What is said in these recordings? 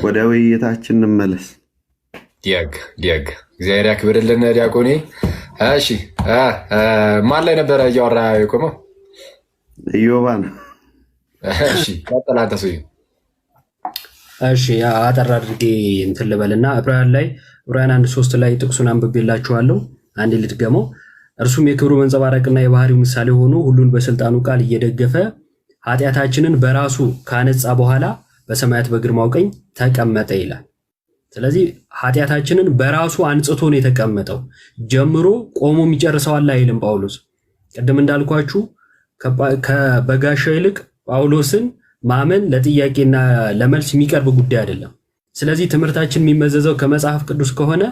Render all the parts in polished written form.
ወደ ውይይታችን እንመለስ። ዲያግ እግዚአብሔር ያክብርልን ዲያቆኔ። እሺ ማን ላይ ነበረ እያወራ የቆመው? ኢዮባ ነው። እሺ ቀጥል አንተ ሰውዬ። እሺ አጠር አድርጌ እንትን ልበልና ዕብራውያን 1:3 ላይ ጥቅሱን አንብቤላችኋለሁ። አንዴ ልድገመው። እርሱም የክብሩ መንጸባረቅና የባህሪው ምሳሌ ሆኖ ሁሉን በስልጣኑ ቃል እየደገፈ ኃጢአታችንን በራሱ ካነጻ በኋላ በሰማያት በግርማው ቀኝ ተቀመጠ ይላል። ስለዚህ ኃጢአታችንን በራሱ አንጽቶ ነው የተቀመጠው። ጀምሮ ቆሞ የሚጨርሰዋል አይልም ጳውሎስ። ቅድም እንዳልኳችሁ ከበጋሻው ይልቅ ጳውሎስን ማመን ለጥያቄና ለመልስ የሚቀርብ ጉዳይ አይደለም። ስለዚህ ትምህርታችን የሚመዘዘው ከመጽሐፍ ቅዱስ ከሆነ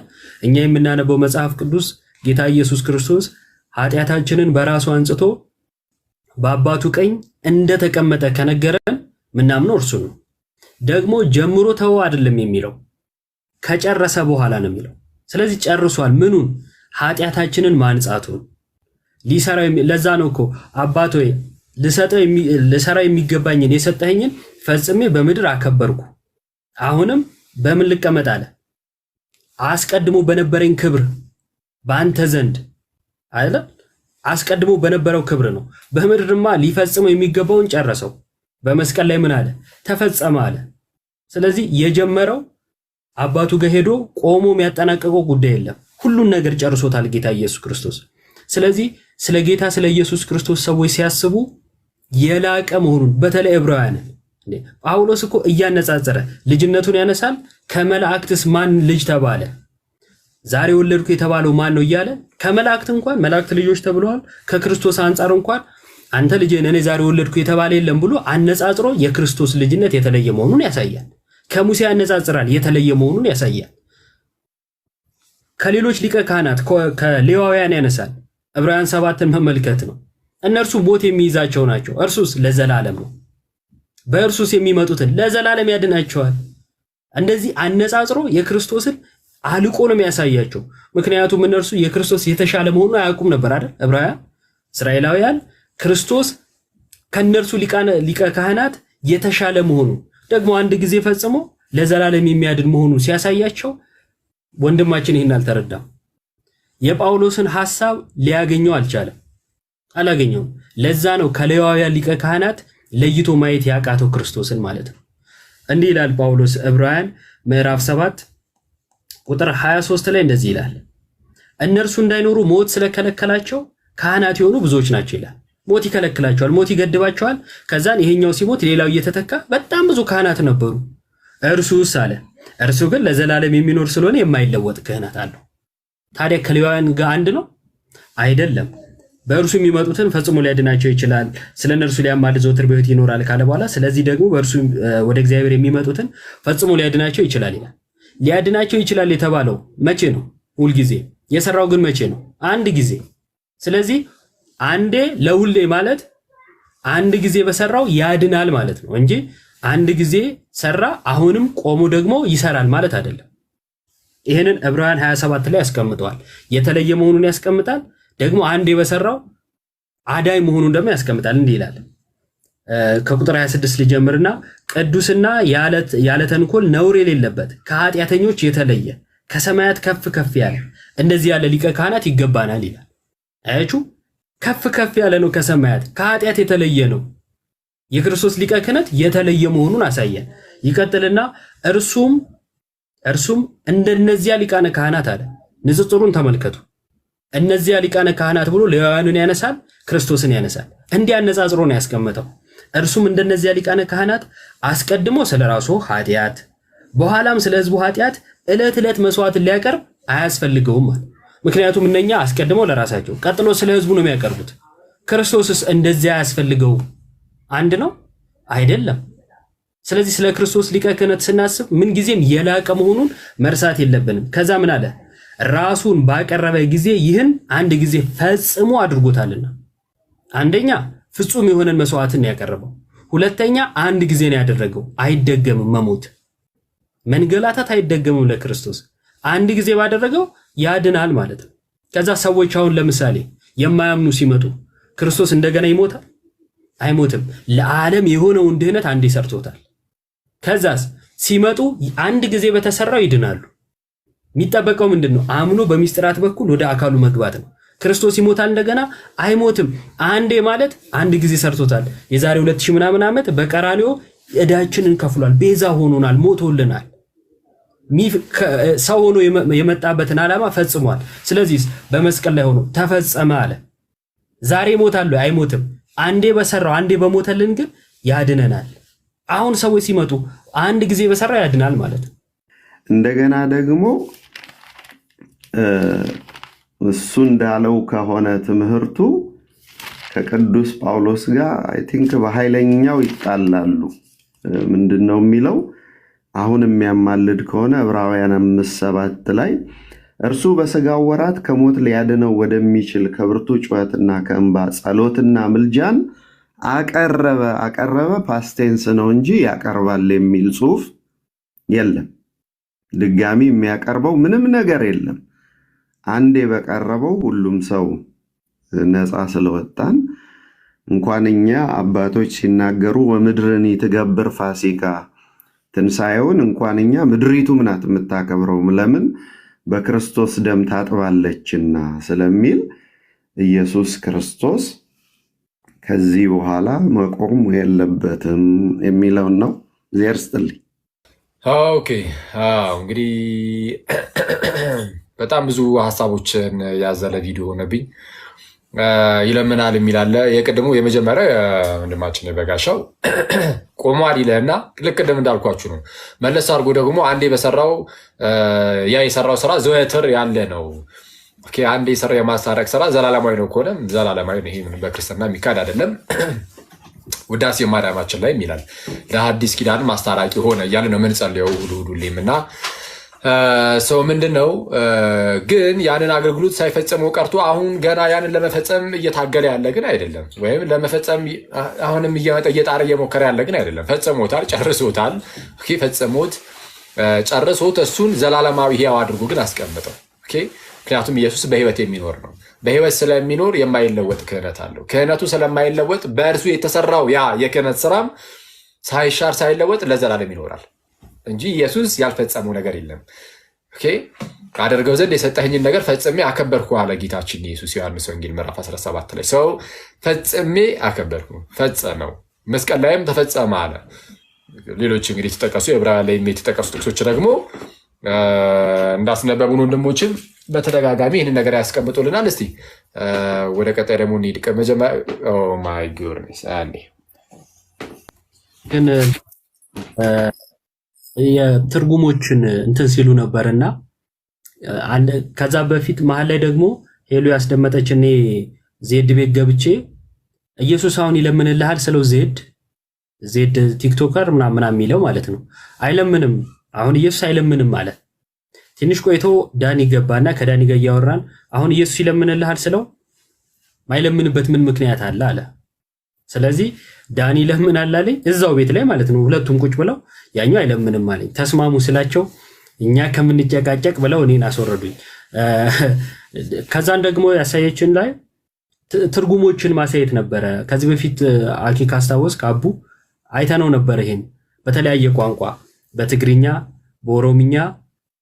እኛ የምናነበው መጽሐፍ ቅዱስ ጌታ ኢየሱስ ክርስቶስ ኃጢአታችንን በራሱ አንጽቶ በአባቱ ቀኝ እንደተቀመጠ ከነገረን ምናምነው እርሱ ነው። ደግሞ ጀምሮ ተወው አይደለም የሚለው ከጨረሰ በኋላ ነው የሚለው። ስለዚህ ጨርሷል። ምኑን? ኃጢአታችንን ማንጻቱን ሊሰራው። ለዛ ነው እኮ አባት ሆይ ልሰራ የሚገባኝን የሰጠኸኝን ፈጽሜ በምድር አከበርኩ፣ አሁንም በምን ልቀመጥ አለ? አስቀድሞ በነበረኝ ክብር በአንተ ዘንድ አይደለ? አስቀድሞ በነበረው ክብር ነው። በምድርማ ሊፈጽመው የሚገባውን ጨረሰው። በመስቀል ላይ ምን አለ? ተፈጸመ አለ። ስለዚህ የጀመረው አባቱ ጋር ሄዶ ቆሞ የሚያጠናቀቀው ጉዳይ የለም። ሁሉን ነገር ጨርሶታል ጌታ ኢየሱስ ክርስቶስ። ስለዚህ ስለ ጌታ ስለ ኢየሱስ ክርስቶስ ሰዎች ሲያስቡ የላቀ መሆኑን በተለይ ዕብራውያንን ጳውሎስ እኮ እያነጻጸረ ልጅነቱን ያነሳል። ከመላእክትስ ማን ልጅ ተባለ? ዛሬ ወለድኩ የተባለው ማን ነው እያለ ከመላእክት እንኳን መላእክት ልጆች ተብለዋል። ከክርስቶስ አንጻር እንኳን አንተ ልጅ ነህ ዛሬ ወለድኩ የተባለ የለም ብሎ አነጻጽሮ የክርስቶስ ልጅነት የተለየ መሆኑን ያሳያል። ከሙሴ ያነጻጽራል፣ የተለየ መሆኑን ያሳያል። ከሌሎች ሊቀ ካህናት ከሌዋውያን ያነሳል። ዕብራውያን 7ን መመልከት ነው። እነርሱ ሞት የሚይዛቸው ናቸው፣ እርሱስ ለዘላለም ነው። በእርሱስ የሚመጡትን ለዘላለም ያድናቸዋል። እንደዚህ አነጻጽሮ የክርስቶስን አልቆ ነው የሚያሳያቸው። ምክንያቱም እነርሱ የክርስቶስ የተሻለ መሆኑን አያውቁም ነበር አይደል? ዕብራውያን እስራኤላውያን ክርስቶስ ከነርሱ ሊቀ ካህናት የተሻለ መሆኑ ደግሞ አንድ ጊዜ ፈጽሞ ለዘላለም የሚያድን መሆኑን ሲያሳያቸው ወንድማችን ይህን አልተረዳም። የጳውሎስን ሐሳብ ሊያገኘው አላገኘውም። ለዛ ነው ከሌዋውያን ሊቀ ካህናት ለይቶ ማየት ያቃተው ክርስቶስን ማለት ነው። እንዲህ ይላል ጳውሎስ ዕብራውያን ምዕራፍ 7 ቁጥር 23 ላይ እንደዚህ ይላል፣ እነርሱ እንዳይኖሩ ሞት ስለከለከላቸው ካህናት የሆኑ ብዙዎች ናቸው ይላል። ሞት ይከለክላቸዋል፣ ሞት ይገድባቸዋል። ከዛን ይሄኛው ሲሞት ሌላው እየተተካ በጣም ብዙ ካህናት ነበሩ። እርሱስ አለ፣ እርሱ ግን ለዘላለም የሚኖር ስለሆነ የማይለወጥ ክህነት አለው። ታዲያ ከሌዋውያን ጋር አንድ ነው አይደለም። በእርሱ የሚመጡትን ፈጽሞ ሊያድናቸው ይችላል፣ ስለ እነርሱ ሊያማልድ ዘወትር በሕይወት ይኖራል ካለ በኋላ ስለዚህ ደግሞ በእርሱ ወደ እግዚአብሔር የሚመጡትን ፈጽሞ ሊያድናቸው ይችላል ይላል። ሊያድናቸው ይችላል የተባለው መቼ ነው? ሁልጊዜ። የሰራው ግን መቼ ነው? አንድ ጊዜ። ስለዚህ አንዴ ለሁሌ ማለት አንድ ጊዜ በሰራው ያድናል ማለት ነው እንጂ አንድ ጊዜ ሰራ አሁንም ቆሞ ደግሞ ይሰራል ማለት አይደለም። ይሄንን ዕብራውያን 27 ላይ ያስቀምጠዋል። የተለየ መሆኑን ያስቀምጣል። ደግሞ አንዴ በሰራው አዳይ መሆኑን ደግሞ ያስቀምጣል። እንዲህ ይላል ከቁጥር 26 ሊጀምርና ቅዱስና ያለ ተንኮል ነውር የሌለበት ከኃጢአተኞች የተለየ ከሰማያት ከፍ ከፍ ያለ እንደዚህ ያለ ሊቀ ካህናት ይገባናል ይላል። አያችሁ፣ ከፍ ከፍ ያለ ነው፣ ከሰማያት ከኃጢአት የተለየ ነው። የክርስቶስ ሊቀ ክህነት የተለየ መሆኑን አሳየን። ይቀጥልና እርሱም እንደነዚያ ሊቃነ ካህናት አለ። ንጽጽሩን ተመልከቱ። እነዚያ ሊቃነ ካህናት ብሎ ሌዋውያንን ያነሳል፣ ክርስቶስን ያነሳል። እንዲህ አነጻጽሮ ነው ያስቀመጠው። እርሱም እንደነዚያ ሊቃነ ካህናት አስቀድሞ ስለራሱ ኃጢአት በኋላም ስለ ሕዝቡ ኃጢአት ዕለት ዕለት መስዋዕትን ሊያቀርብ አያስፈልገውም ማለት። ምክንያቱም እነኛ አስቀድመው ለራሳቸው ቀጥሎ ስለ ሕዝቡ ነው የሚያቀርቡት። ክርስቶስስ እንደዚያ አያስፈልገው አንድ ነው አይደለም። ስለዚህ ስለ ክርስቶስ ሊቀ ክህነት ስናስብ ምንጊዜም የላቀ መሆኑን መርሳት የለብንም። ከዛ ምን አለ? ራሱን ባቀረበ ጊዜ ይህን አንድ ጊዜ ፈጽሞ አድርጎታልና። አንደኛ ፍጹም የሆነን መስዋዕትን ያቀረበው፣ ሁለተኛ አንድ ጊዜ ነው ያደረገው። አይደገምም። መሞት መንገላታት አይደገምም ለክርስቶስ። አንድ ጊዜ ባደረገው ያድናል ማለት ነው። ከዛ ሰዎች አሁን ለምሳሌ የማያምኑ ሲመጡ ክርስቶስ እንደገና ይሞታል? አይሞትም። ለዓለም የሆነውን ድህነት አንዴ ሰርቶታል። ከዛስ ሲመጡ አንድ ጊዜ በተሰራው ይድናሉ። የሚጠበቀው ምንድነው? አምኖ በሚስጥራት በኩል ወደ አካሉ መግባት ነው። ክርስቶስ ይሞታል እንደገና አይሞትም። አንዴ ማለት አንድ ጊዜ ሰርቶታል። የዛሬ 2000 ምናምን ዓመት በቀራንዮ ዕዳችንን ከፍሏል። ቤዛ ሆኖናል፣ ሞቶልናል። ሰው ሆኖ የመጣበትን ዓላማ ፈጽሟል። ስለዚህ በመስቀል ላይ ሆኖ ተፈጸመ አለ። ዛሬ ይሞታል አይሞትም። አንዴ በሰራው አንዴ በሞተልን ግን ያድነናል። አሁን ሰዎች ሲመጡ አንድ ጊዜ በሰራው ያድናል ማለት ነው። እንደገና ደግሞ እሱ እንዳለው ከሆነ ትምህርቱ ከቅዱስ ጳውሎስ ጋር አይ ቲንክ በኃይለኛው ይጣላሉ። ምንድነው የሚለው? አሁን የሚያማልድ ከሆነ ዕብራውያን 5:7 ላይ እርሱ በሥጋው ወራት ከሞት ሊያድነው ወደሚችል ከብርቱ ጩኸትና ከእንባ ጸሎትና ምልጃን አቀረበ ፓስቴንስ ነው እንጂ ያቀርባል የሚል ጽሑፍ የለም። ድጋሚ የሚያቀርበው ምንም ነገር የለም። አንዴ በቀረበው ሁሉም ሰው ነፃ ስለወጣን እንኳን እኛ አባቶች ሲናገሩ ወምድርን ትገብር ፋሲካ ትንሣኤውን እንኳን እኛ ምድሪቱም ናት የምታከብረው ለምን በክርስቶስ ደም ታጥባለችና ስለሚል ኢየሱስ ክርስቶስ ከዚህ በኋላ መቆም የለበትም የሚለውን ነው። እግዚአብሔር ይስጥልኝ። ኦኬ እንግዲህ በጣም ብዙ ሀሳቦችን ያዘለ ቪዲዮ ሆነብኝ። ይለምናል የሚላለ የቅድሙ የመጀመሪያ ወንድማችን በጋሻው ቆሟል ይለህና ልክ ቅድም እንዳልኳችሁ ነው። መለስ አድርጎ ደግሞ አንዴ በሰራው ያ የሰራው ስራ ዘወትር ያለ ነው። ኦኬ አንዴ የሰራው የማስታረቅ ስራ ዘላለማዊ ነው ከሆነ ዘላለማዊ ነው። ይሄ በክርስትና የሚካድ አይደለም። ውዳሴ ማርያማችን ላይ ይላል ለሐዲስ ኪዳን ማስታራቂ ሆነ እያለ ነው የምንጸልየው ሁሉም እና ሰው ምንድነው ግን ያንን አገልግሎት ሳይፈጸመው ቀርቶ አሁን ገና ያንን ለመፈጸም እየታገለ ያለ ግን አይደለም። ወይም ለመፈጸም አሁንም እየጣረ እየሞከረ ያለ ግን አይደለም። ፈጽሞታል፣ ጨርሶታል። ኦኬ ፈጽሞት ጨርሶት እሱን ዘላለማዊ ሕያው አድርጎ ግን አስቀምጠው። ኦኬ ምክንያቱም ኢየሱስ በሕይወት የሚኖር ነው። በሕይወት ስለሚኖር የማይለወጥ ክህነት አለው። ክህነቱ ስለማይለወጥ በእርሱ የተሰራው ያ የክህነት ስራም ሳይሻር ሳይለወጥ ለዘላለም ይኖራል እንጂ ኢየሱስ ያልፈጸመው ነገር የለም። ኦኬ አደርገው ዘንድ የሰጠኸኝን ነገር ፈጽሜ አከበርኩ አለ ጌታችን ኢየሱስ ዮሐንስ ወንጌል ምዕራፍ 17 ላይ። ሰው ፈጽሜ አከበርኩ ፈጸመው፣ መስቀል ላይም ተፈጸመ አለ። ሌሎች እንግዲህ የተጠቀሱ የዕብራውያን ላይ የተጠቀሱ ጥቅሶች ደግሞ እንዳስነበቡን ወንድሞችን በተደጋጋሚ ይህንን ነገር ያስቀምጡልናል። እስቲ ወደ ቀጣይ ደግሞ እንሂድ። ኦ ማይ ጎድነስ አለ ግን የትርጉሞችን እንትን ሲሉ ነበርና ከዛ በፊት መሀል ላይ ደግሞ ሄሉ ያስደመጠች እኔ ዜድ ቤት ገብቼ ኢየሱስ አሁን ይለምንልሃል ስለው ዜድ ቲክቶከር ምናምን የሚለው ማለት ነው። አይለምንም፣ አሁን ኢየሱስ አይለምንም ማለት። ትንሽ ቆይቶ ዳኒ ገባና ከዳኒ ጋር እያወራን አሁን ኢየሱስ ይለምንልሃል ስለው ማይለምንበት ምን ምክንያት አለ አለ። ስለዚህ ዳኒ ይለምናል አለኝ እዛው ቤት ላይ ማለት ነው። ሁለቱም ቁጭ ብለው ያኛው አይለምንም አለኝ። ተስማሙ ስላቸው እኛ ከምንጨቃጨቅ ብለው እኔን አስወረዱኝ። ከዛን ደግሞ ያሳየችን ላይ ትርጉሞችን ማሳየት ነበረ። ከዚህ በፊት አኪ ካስታወስ ከአቡ አይተነው ነበር። ይሄን በተለያየ ቋንቋ በትግርኛ፣ በኦሮምኛ፣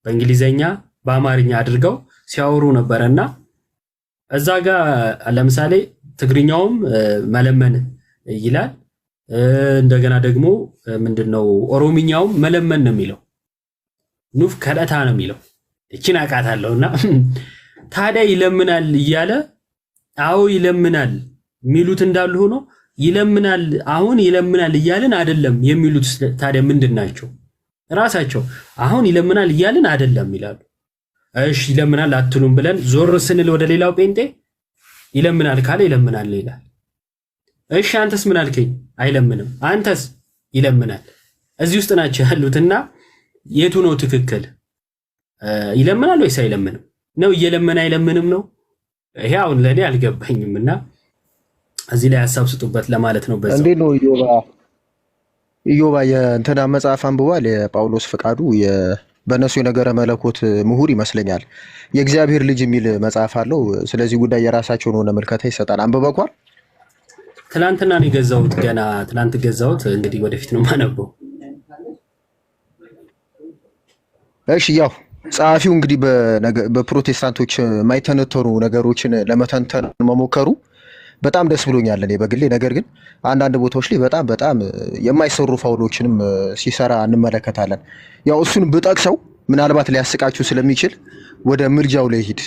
በእንግሊዘኛ፣ በአማርኛ አድርገው ሲያወሩ ነበርና እዛ ጋር ለምሳሌ ትግርኛውም መለመን ይላል። እንደገና ደግሞ ምንድነው ኦሮምኛውም መለመን ነው የሚለው። ኑፍ ከለታ ነው የሚለው። እቺን አቃታለሁና ታዲያ ይለምናል እያለ አዎ ይለምናል የሚሉት እንዳሉ ሆኖ ይለምናል አሁን ይለምናል እያልን አይደለም የሚሉት ታዲያ ምንድናቸው? ራሳቸው አሁን ይለምናል እያልን አይደለም ይላሉ። እሺ ይለምናል አትሉም ብለን ዞር ስንል ወደ ሌላው ጴንጤ ይለምናል ካለ ይለምናል ይላል። እሺ አንተስ ምን አልከኝ? አይለምንም። አንተስ ይለምናል። እዚህ ውስጥ ናቸው ያሉትና የቱ ነው ትክክል? ይለምናል ወይስ አይለምንም ነው? እየለመነ አይለምንም ነው? ይሄ አሁን ለኔ አልገባኝምና እዚህ ላይ ሐሳብ ስጡበት ለማለት ነው። በዛ እንዴ ነው ኢዮባ የእንትና መጽሐፍ አንብቧል። የጳውሎስ ፍቃዱ በእነሱ የነገረ መለኮት ምሁር ይመስለኛል። የእግዚአብሔር ልጅ የሚል መጽሐፍ አለው። ስለዚህ ጉዳይ የራሳቸውን ሆነ መልከታ ይሰጣል። አንብበኳል? ትናንትና ነው የገዛሁት። ገና ትናንት ገዛሁት። እንግዲህ ወደፊት ነው ማነበው። እሺ ያው ጸሐፊው እንግዲህ በፕሮቴስታንቶች የማይተነተኑ ነገሮችን ለመተንተን መሞከሩ በጣም ደስ ብሎኛል እኔ በግሌ። ነገር ግን አንዳንድ ቦታዎች ላይ በጣም የማይሰሩ ፋውሎችንም ሲሰራ እንመለከታለን። ያው እሱን ብጠቅሰው ምናልባት ሊያስቃችሁ ስለሚችል ወደ ምልጃው ላይ ሂድ።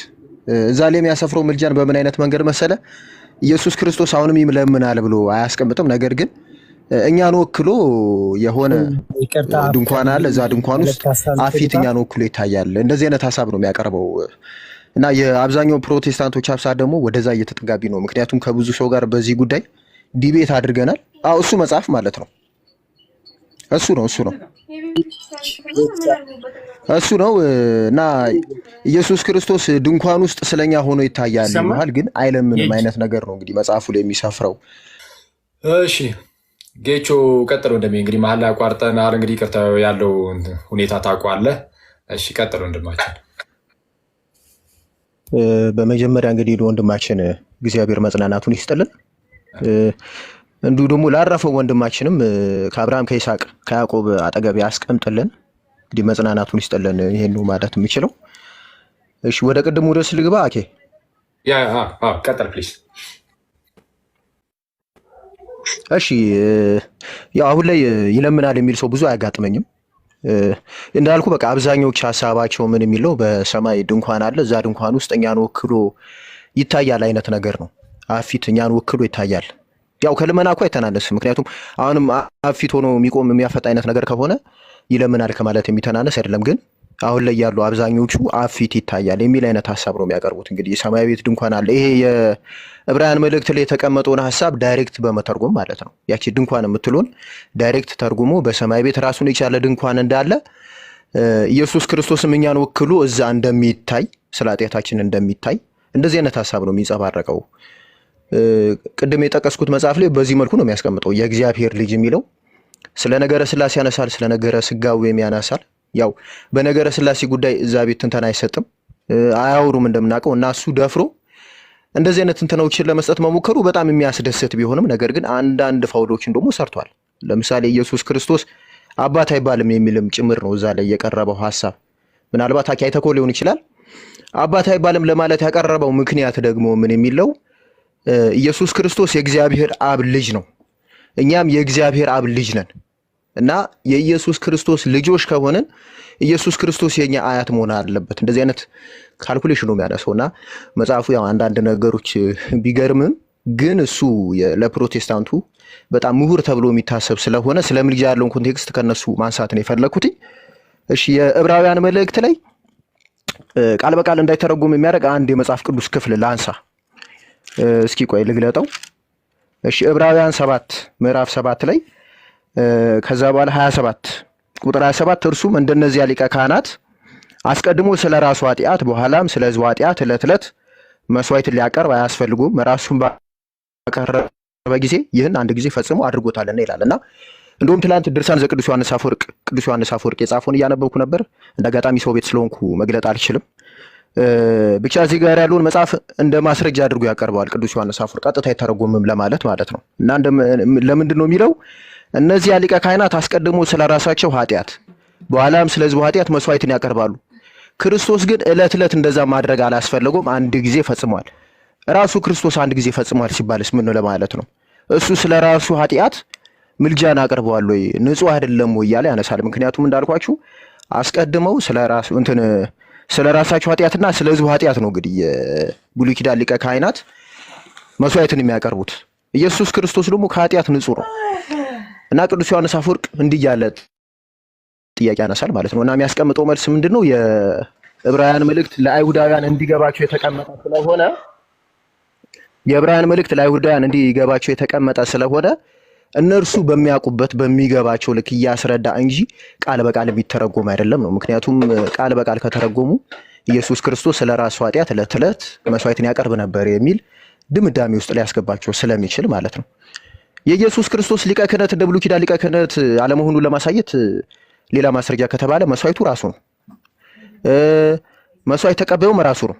እዛ ላይ የሚያሰፍረው ምልጃን በምን አይነት መንገድ መሰለ? ኢየሱስ ክርስቶስ አሁንም ይለምናል ብሎ አያስቀምጥም። ነገር ግን እኛን ወክሎ የሆነ ድንኳን አለ። እዛ ድንኳን ውስጥ አፊት እኛን ወክሎ ይታያል። እንደዚህ አይነት ሀሳብ ነው የሚያቀርበው እና የአብዛኛው ፕሮቴስታንቶች ሀሳብ ደግሞ ወደዛ እየተጠጋቢ ነው። ምክንያቱም ከብዙ ሰው ጋር በዚህ ጉዳይ ዲቤት አድርገናል። እሱ መጽሐፍ ማለት ነው እሱ ነው እና ኢየሱስ ክርስቶስ ድንኳን ውስጥ ስለኛ ሆኖ ይታያል ይባል፣ ግን አይለምንም አይነት ነገር ነው እንግዲህ መጽሐፉ ላይ የሚሰፍረው። እሺ ጌቾ ቀጥሎ እንደሚ እንግዲህ መሀል ላይ አቋርጠናል። እንግዲህ ይቅርታ ያለው ሁኔታ ታውቀዋለህ። እሺ ቀጥሎ ወንድማችን። በመጀመሪያ እንግዲህ ለወንድማችን እግዚአብሔር መጽናናቱን ይስጥልን። እንዲሁ ደግሞ ላረፈው ወንድማችንም ከአብርሃም ከይስሐቅ ከያዕቆብ አጠገብ ያስቀምጥልን፣ እንግዲህ መጽናናቱን ይስጥልን። ይሄን ነው ማለት የምችለው። እሺ ወደ ቅድሙ ርዕስ ልግባ። ኦኬ ቀጥል ፕሊዝ። እሺ ያው አሁን ላይ ይለምናል የሚል ሰው ብዙ አያጋጥመኝም። እንዳልኩ በቃ አብዛኞቹ ሀሳባቸው ምን የሚለው በሰማይ ድንኳን አለ፣ እዛ ድንኳን ውስጥ እኛን ወክሎ ይታያል አይነት ነገር ነው። አፊት እኛን ወክሎ ይታያል። ያው ከልመና እኮ አይተናነስም። ምክንያቱም አሁንም አፊት ሆኖ የሚቆም የሚያፈጥ አይነት ነገር ከሆነ ይለምናል ከማለት የሚተናነስ አይደለም። ግን አሁን ላይ ያሉ አብዛኞቹ አፊት ይታያል የሚል አይነት ሀሳብ ነው የሚያቀርቡት። እንግዲህ የሰማይ ቤት ድንኳን አለ፣ ይሄ የዕብራውያን መልእክት ላይ የተቀመጠውን ሀሳብ ዳይሬክት በመተርጎም ማለት ነው። ያቺ ድንኳን የምትለውን ዳይሬክት ተርጉሞ በሰማይ ቤት ራሱን የቻለ ድንኳን እንዳለ ኢየሱስ ክርስቶስም እኛን ወክሎ እዛ እንደሚታይ ስለ ኃጢአታችን እንደሚታይ እንደዚህ አይነት ሀሳብ ነው የሚንጸባረቀው። ቅድም የጠቀስኩት መጽሐፍ ላይ በዚህ መልኩ ነው የሚያስቀምጠው። የእግዚአብሔር ልጅ የሚለው ስለ ነገረ ስላሴ ያነሳል፣ ስለ ነገረ ስጋዌም ያነሳል። ያው በነገረ ስላሴ ጉዳይ እዛ ቤት ትንተና አይሰጥም፣ አያወሩም እንደምናውቀው እና እሱ ደፍሮ እንደዚህ አይነት ትንተናዎችን ለመስጠት መሞከሩ በጣም የሚያስደስት ቢሆንም ነገር ግን አንዳንድ ፋውሎችን ደግሞ ሰርቷል። ለምሳሌ ኢየሱስ ክርስቶስ አባት አይባልም የሚልም ጭምር ነው እዛ ላይ የቀረበው ሀሳብ። ምናልባት አይተኮ ሊሆን ይችላል። አባት አይባልም ለማለት ያቀረበው ምክንያት ደግሞ ምን የሚለው ኢየሱስ ክርስቶስ የእግዚአብሔር አብ ልጅ ነው፣ እኛም የእግዚአብሔር አብ ልጅ ነን እና የኢየሱስ ክርስቶስ ልጆች ከሆነን ኢየሱስ ክርስቶስ የኛ አያት መሆን አለበት። እንደዚህ አይነት ካልኩሌሽን ነው የሚያነሳው እና መጽሐፉ ያው አንዳንድ ነገሮች ቢገርምም ግን እሱ ለፕሮቴስታንቱ በጣም ምሁር ተብሎ የሚታሰብ ስለሆነ ስለ ምልጃ ያለውን ኮንቴክስት ከነሱ ማንሳት ነው የፈለኩት። እሺ የዕብራውያን መልእክት ላይ ቃል በቃል እንዳይተረጎም የሚያደርግ አንድ የመጽሐፍ ቅዱስ ክፍል ላንሳ። እስኪ ቆይ ልግለጠው። እሺ ዕብራውያን 7 ምዕራፍ 7 ላይ ከዛ በኋላ 27 ቁጥር 27 እርሱም እንደነዚያ ሊቀ ካህናት አስቀድሞ ስለ ራሱ ኃጢአት በኋላም ስለ ሕዝቡ ኃጢአት ዕለት ዕለት መስዋዕትን ሊያቀርብ አያስፈልጉም፣ ራሱን ባቀረበ ጊዜ ይህን አንድ ጊዜ ፈጽሞ አድርጎታልና ይላል እና እንደውም ትላንት ድርሳን ዘቅዱስ ዮሐንስ አፈወርቅ የጻፈውን እያነበብኩ ነበር። እንደ አጋጣሚ ሰው ቤት ስለሆንኩ መግለጥ አልችልም። ብቻ እዚህ ጋር ያለውን መጽሐፍ እንደ ማስረጃ አድርጎ ያቀርበዋል ቅዱስ ዮሐንስ አፈወርቅ፣ ቀጥታ አይተረጎምም ለማለት ማለት ነው። እና ለምንድን ነው የሚለው እነዚያ ሊቀ ካህናት አስቀድሞ ስለ ራሳቸው ኃጢአት በኋላም ስለ ሕዝቡ ኃጢአት መስዋዕትን ያቀርባሉ። ክርስቶስ ግን ዕለት ዕለት እንደዛ ማድረግ አላስፈለገውም፣ አንድ ጊዜ ፈጽሟል። ራሱ ክርስቶስ አንድ ጊዜ ፈጽሟል ሲባልስ ምን ነው ለማለት ነው? እሱ ስለ ራሱ ኃጢአት ምልጃን አቅርበዋል ወይ ንጹህ አይደለም ወይ እያለ ያነሳል። ምክንያቱም እንዳልኳችሁ አስቀድመው ስለ ራሳቸው ኃጢአትና ስለ ሕዝቡ ኃጢአት ነው እንግዲህ የብሉይ ኪዳን ሊቀ ካህናት መስዋዕትን የሚያቀርቡት። ኢየሱስ ክርስቶስ ደግሞ ከኃጢአት ንጹህ ነው እና ቅዱስ ዮሐንስ አፈወርቅ እንዲህ ያለ ጥያቄ ያነሳል ማለት ነው። እና የሚያስቀምጠው መልስ ምንድነው? የዕብራውያን መልእክት ለአይሁዳውያን እንዲገባቸው የተቀመጠ ስለሆነ እነርሱ በሚያውቁበት በሚገባቸው ልክ እያስረዳ እንጂ ቃል በቃል የሚተረጎም አይደለም ነው። ምክንያቱም ቃል በቃል ከተረጎሙ ኢየሱስ ክርስቶስ ስለ ራሱ ኃጢአት ዕለት ዕለት መስዋዕትን ያቀርብ ነበር የሚል ድምዳሜ ውስጥ ሊያስገባቸው ስለሚችል ማለት ነው። የኢየሱስ ክርስቶስ ሊቀ ክህነት እንደ ብሉይ ኪዳን ሊቀ ክህነት አለመሆኑን ለማሳየት ሌላ ማስረጃ ከተባለ መስዋዕቱ ራሱ ነው። መስዋዕት ተቀባዩም ራሱ ነው።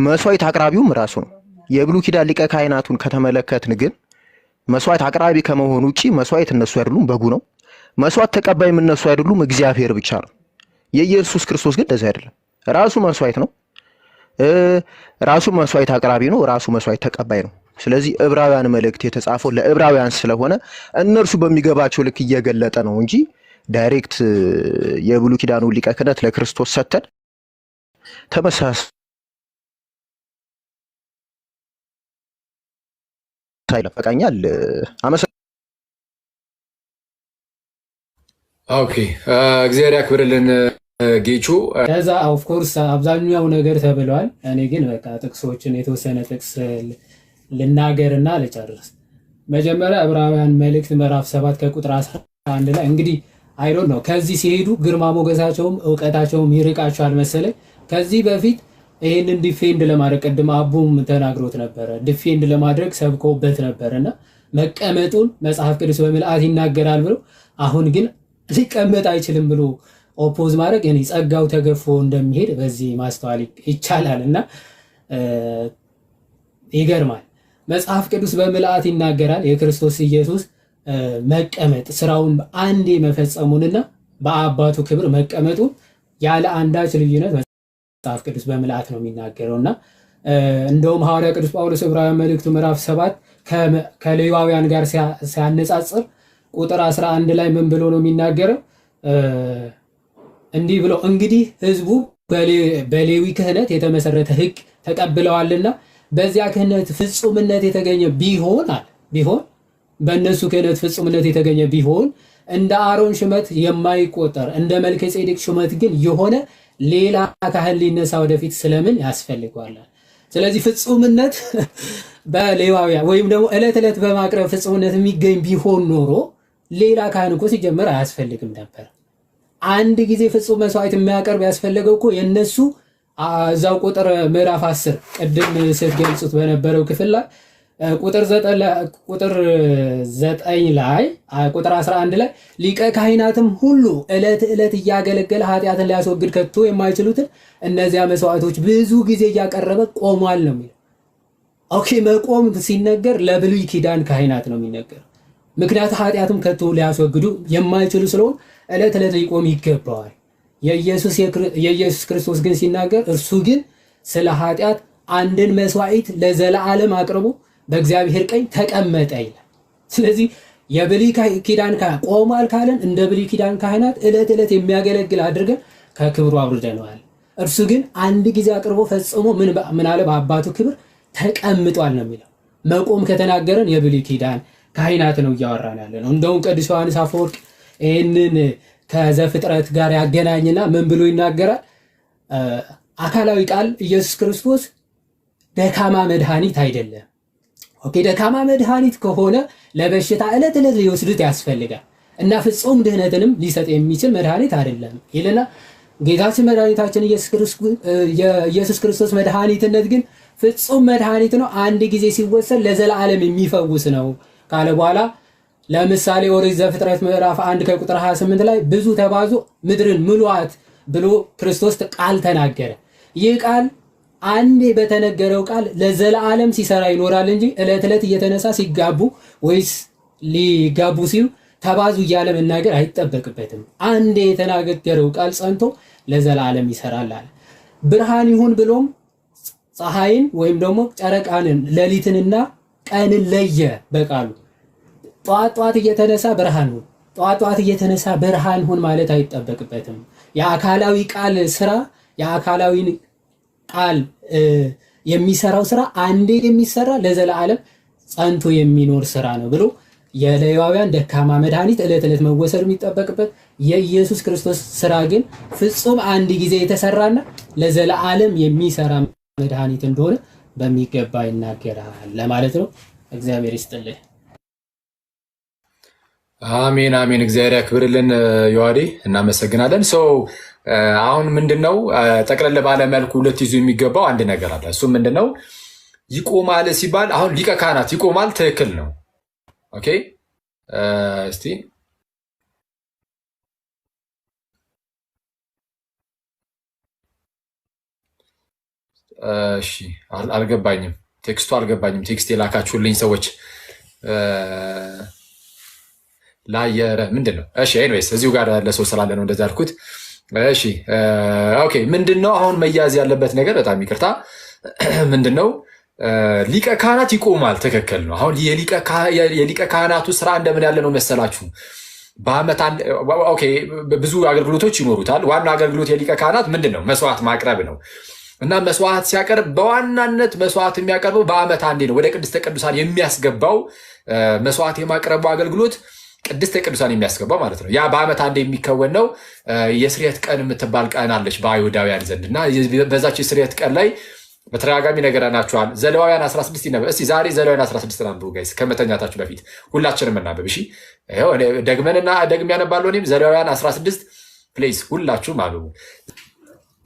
መስዋዕት አቅራቢውም ራሱ ነው። የብሉይ ኪዳን ሊቀ ካህናቱን ከተመለከትን ግን መስዋዕት አቅራቢ ከመሆኑ ውጪ መስዋዕት እነሱ አይደሉም፣ በጉ ነው። መስዋዕት ተቀባይም እነሱ አይደሉም፣ እግዚአብሔር ብቻ ነው። የኢየሱስ ክርስቶስ ግን እንደዚህ አይደለም። ራሱ መስዋዕት ነው፣ ራሱ መስዋዕት አቅራቢ ነው፣ ራሱ መስዋዕት ተቀባይ ነው። ስለዚህ ዕብራውያን መልእክት የተጻፈው ለዕብራውያን ስለሆነ እነርሱ በሚገባቸው ልክ እየገለጠ ነው እንጂ ዳይሬክት የብሉይ ኪዳኑ ሊቀ ክህነት ለክርስቶስ ሰተን ተመሳሳይ ለፈቃኛል። ኦኬ እግዚአብሔር ያክብርልን ጌቹ። ከዛ ኦፍኮርስ አብዛኛው ነገር ተብሏል። እኔ ግን በቃ ጥቅሶችን የተወሰነ ጥቅስ ልናገርና ልጨርስ። መጀመሪያ ዕብራውያን መልእክት ምዕራፍ 7 ከቁጥር 11 ላይ እንግዲህ አይዶን ነው ከዚህ ሲሄዱ ግርማ ሞገሳቸውም እውቀታቸውም ይርቃቸዋል መሰለኝ። ከዚህ በፊት ይህንን ዲፌንድ ለማድረግ ቅድም አቡም ተናግሮት ነበረ፣ ዲፌንድ ለማድረግ ሰብኮበት ነበርና መቀመጡን መጽሐፍ ቅዱስ በምልአት ይናገራል ብሎ አሁን ግን ሊቀመጥ አይችልም ብሎ ኦፖዝ ማድረግ እኔ ጸጋው ተገፎ እንደሚሄድ በዚህ ማስተዋል ይቻላል። እና ይገርማል። መጽሐፍ ቅዱስ በምልአት ይናገራል የክርስቶስ ኢየሱስ መቀመጥ ስራውን አንዴ መፈጸሙንና በአባቱ ክብር መቀመጡን ያለ አንዳች ልዩነት መጽሐፍ ቅዱስ በምልአት ነው የሚናገረውና እንደውም ሐዋርያ ቅዱስ ጳውሎስ ዕብራውያን መልእክቱ ምዕራፍ 7 ከሌዋውያን ጋር ሲያነጻጽር ቁጥር 11 ላይ ምን ብሎ ነው የሚናገረው? እንዲህ ብሎ እንግዲህ ህዝቡ በሌዊ ክህነት የተመሰረተ ሕግ ተቀብለዋልና በዚያ ክህነት ፍጹምነት የተገኘ ቢሆን በእነሱ ክህነት ፍጹምነት የተገኘ ቢሆን እንደ አሮን ሹመት የማይቆጠር እንደ መልከ ጼዴቅ ሹመት ግን የሆነ ሌላ ካህን ሊነሳ ወደፊት ስለምን ያስፈልገዋል? ስለዚህ ፍጹምነት በሌዋውያን ወይም ደግሞ ዕለት ዕለት በማቅረብ ፍጹምነት የሚገኝ ቢሆን ኖሮ ሌላ ካህን እኮ ሲጀመር አያስፈልግም ነበር። አንድ ጊዜ ፍጹም መስዋዕት የሚያቀርብ ያስፈልገው እኮ የነሱ እዛው ቁጥር ምዕራፍ 10 ቅድም ስትገልጹት በነበረው ክፍል ላይ ቁጥር 9 ላይ ቁጥር 11 ላይ ሊቀ ካህናትም ሁሉ ዕለት ዕለት እያገለገለ ኃጢአትን ሊያስወግድ ከቶ የማይችሉትን እነዚያ መስዋዕቶች ብዙ ጊዜ እያቀረበ ቆሟል ነው የሚለው። ኦኬ መቆም ሲነገር ለብሉይ ኪዳን ካህናት ነው የሚነገር። ምክንያቱም ኃጢአትም ከቶ ሊያስወግዱ የማይችሉ ስለሆነ ዕለት ዕለት ሊቆም ይገባዋል። የኢየሱስ ክርስቶስ ግን ሲናገር እርሱ ግን ስለ ኃጢአት አንድን መስዋዕት ለዘላለም አቅርቦ በእግዚአብሔር ቀኝ ተቀመጠ ይላል። ስለዚህ የብሉይ ኪዳን ቆሟል ካለን እንደ ብሉይ ኪዳን ካህናት ዕለት ዕለት የሚያገለግል አድርገን ከክብሩ አውርደነዋል። እርሱ ግን አንድ ጊዜ አቅርቦ ፈጽሞ ምን አለ? በአባቱ ክብር ተቀምጧል ነው የሚለው። መቆም ከተናገረን የብሉይ ኪዳን ካህናት ነው እያወራን ያለ ነው። እንደውም ቅዱስ ዮሐንስ አፈወርቅ ይህንን ከዘፍጥረት ጋር ያገናኝና ምን ብሎ ይናገራል? አካላዊ ቃል ኢየሱስ ክርስቶስ ደካማ መድኃኒት አይደለም። ኦኬ ደካማ መድኃኒት ከሆነ ለበሽታ ዕለት ዕለት ሊወስዱት ያስፈልጋል እና ፍጹም ድህነትንም ሊሰጥ የሚችል መድኃኒት አይደለም ይልና ጌታችን መድኃኒታችን የኢየሱስ ክርስቶስ መድኃኒትነት ግን ፍጹም መድኃኒት ነው፣ አንድ ጊዜ ሲወሰድ ለዘላለም የሚፈውስ ነው ካለ በኋላ ለምሳሌ ኦሪት ዘፍጥረት ምዕራፍ 1 ከቁጥር 28 ላይ ብዙ ተባዙ ምድርን ምሉአት ብሎ ክርስቶስ ቃል ተናገረ። ይህ ቃል አንዴ በተነገረው ቃል ለዘላለም ሲሰራ ይኖራል እንጂ ዕለት ዕለት እየተነሳ ሲጋቡ ወይስ ሊጋቡ ሲሉ ተባዙ እያለ መናገር አይጠበቅበትም። አንዴ የተናገረው ቃል ጸንቶ ለዘላለም ይሰራል አለ። ብርሃን ይሁን ብሎም ፀሐይን ወይም ደግሞ ጨረቃንን ሌሊትንና ቀንን ለየ በቃሉ። ጧት እየተነሳ ብርሃን ሁን፣ ጧት እየተነሳ ብርሃን ሁን ማለት አይጠበቅበትም። የአካላዊ ቃል ስራ የአካላዊ ቃል የሚሰራው ስራ አንዴ የሚሰራ ለዘላለም ጸንቶ የሚኖር ስራ ነው ብሎ የሌዋውያን ደካማ መድኃኒት ዕለት ዕለት መወሰድ የሚጠበቅበት የኢየሱስ ክርስቶስ ስራ ግን ፍጹም አንድ ጊዜ የተሰራና ለዘላለም የሚሰራ መድኃኒት እንደሆነ በሚገባ ይናገራል ለማለት ነው። እግዚአብሔር ይስጥልኝ። አሜን አሜን። እግዚአብሔር ያክብርልን። ዮሐዴ እናመሰግናለን። ሰው አሁን ምንድነው ጠቅለል ባለ መልኩ ልትይዙ የሚገባው አንድ ነገር አለ። እሱ ምንድነው? ይቆማል ሲባል አሁን ሊቀ ካህናት ይቆማል፣ ትክክል ነው። ኦኬ እስቲ እሺ፣ አልገባኝም፣ ቴክስቱ አልገባኝም። ቴክስት የላካችሁልኝ ሰዎች ላየረ ምንድን ነው? እሺ ኤኒዌይስ እዚሁ ጋር ያለ ሰው ስላለ ነው እንደዛ ያልኩት። እሺ ኦኬ። ምንድነው አሁን መያዝ ያለበት ነገር? በጣም ይቅርታ። ምንድነው ሊቀ ካህናት ይቆማል። ትክክል ነው። አሁን የሊቀ ካህናቱ ስራ እንደምን ያለ ነው መሰላችሁ? በአመት ኦኬ ብዙ አገልግሎቶች ይኖሩታል። ዋናው አገልግሎት የሊቀ ካህናት ምንድነው? መስዋዕት ማቅረብ ነው። እና መስዋዕት ሲያቀርብ በዋናነት መስዋዕት የሚያቀርበው በአመት አንዴ ነው። ወደ ቅድስተ ቅዱሳን የሚያስገባው መስዋዕት የማቅረቡ አገልግሎት ቅድስተ ቅዱሳን የሚያስገባው ማለት ነው። ያ በአመት አንዴ የሚከወን ነው። የስርየት ቀን የምትባል ቀን አለች በአይሁዳውያን ዘንድ እና በዛች የስርየት ቀን ላይ በተደጋጋሚ ነገረናችኋል። ዘሌዋውያን 16 ይነበብ። እስቲ ዛሬ ዘሌዋውያን 16 አንብቡ ጋይስ፣ ከመተኛታችሁ በፊት ሁላችንም እናንብብ። እሺ ደግመንና ደግሜ ያነባለሁ። እኔም ዘሌዋውያን 16 ፕሌስ ሁላችሁም አንብቡ።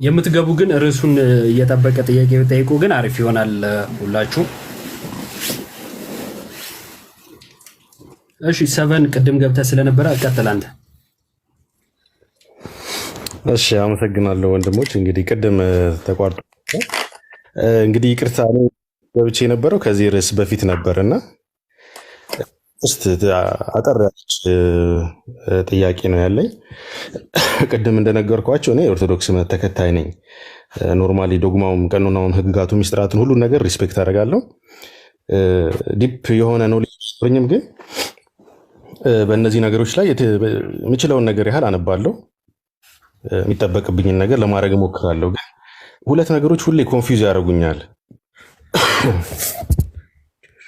የምትገቡ ግን ርዕሱን እየጠበቀ ጥያቄ ብጠይቁ ግን አሪፍ ይሆናል ሁላችሁ። እሺ ሰቨን ቅድም ገብተህ ስለነበረ አቀጥል አንተ። እሺ አመሰግናለሁ ወንድሞች። እንግዲህ ቅድም ተቋርጦ እንግዲህ ይቅርታ ገብቼ የነበረው ከዚህ ርዕስ በፊት ነበርና እስቲ አጠር ያለች ጥያቄ ነው ያለኝ። ቅድም እንደነገርኳቸው እኔ ኦርቶዶክስ እምነት ተከታይ ነኝ። ኖርማሊ ዶግማውም፣ ቀኖናውም፣ ህግጋቱ፣ ሚስጥራቱን ሁሉን ነገር ሪስፔክት አደርጋለሁ። ዲፕ የሆነ ነው ሊሆንም ግን በእነዚህ ነገሮች ላይ የምችለውን ነገር ያህል አነባለሁ። የሚጠበቅብኝን ነገር ለማድረግ እሞክራለሁ። ግን ሁለት ነገሮች ሁሌ ኮንፊውዝ ያደርጉኛል።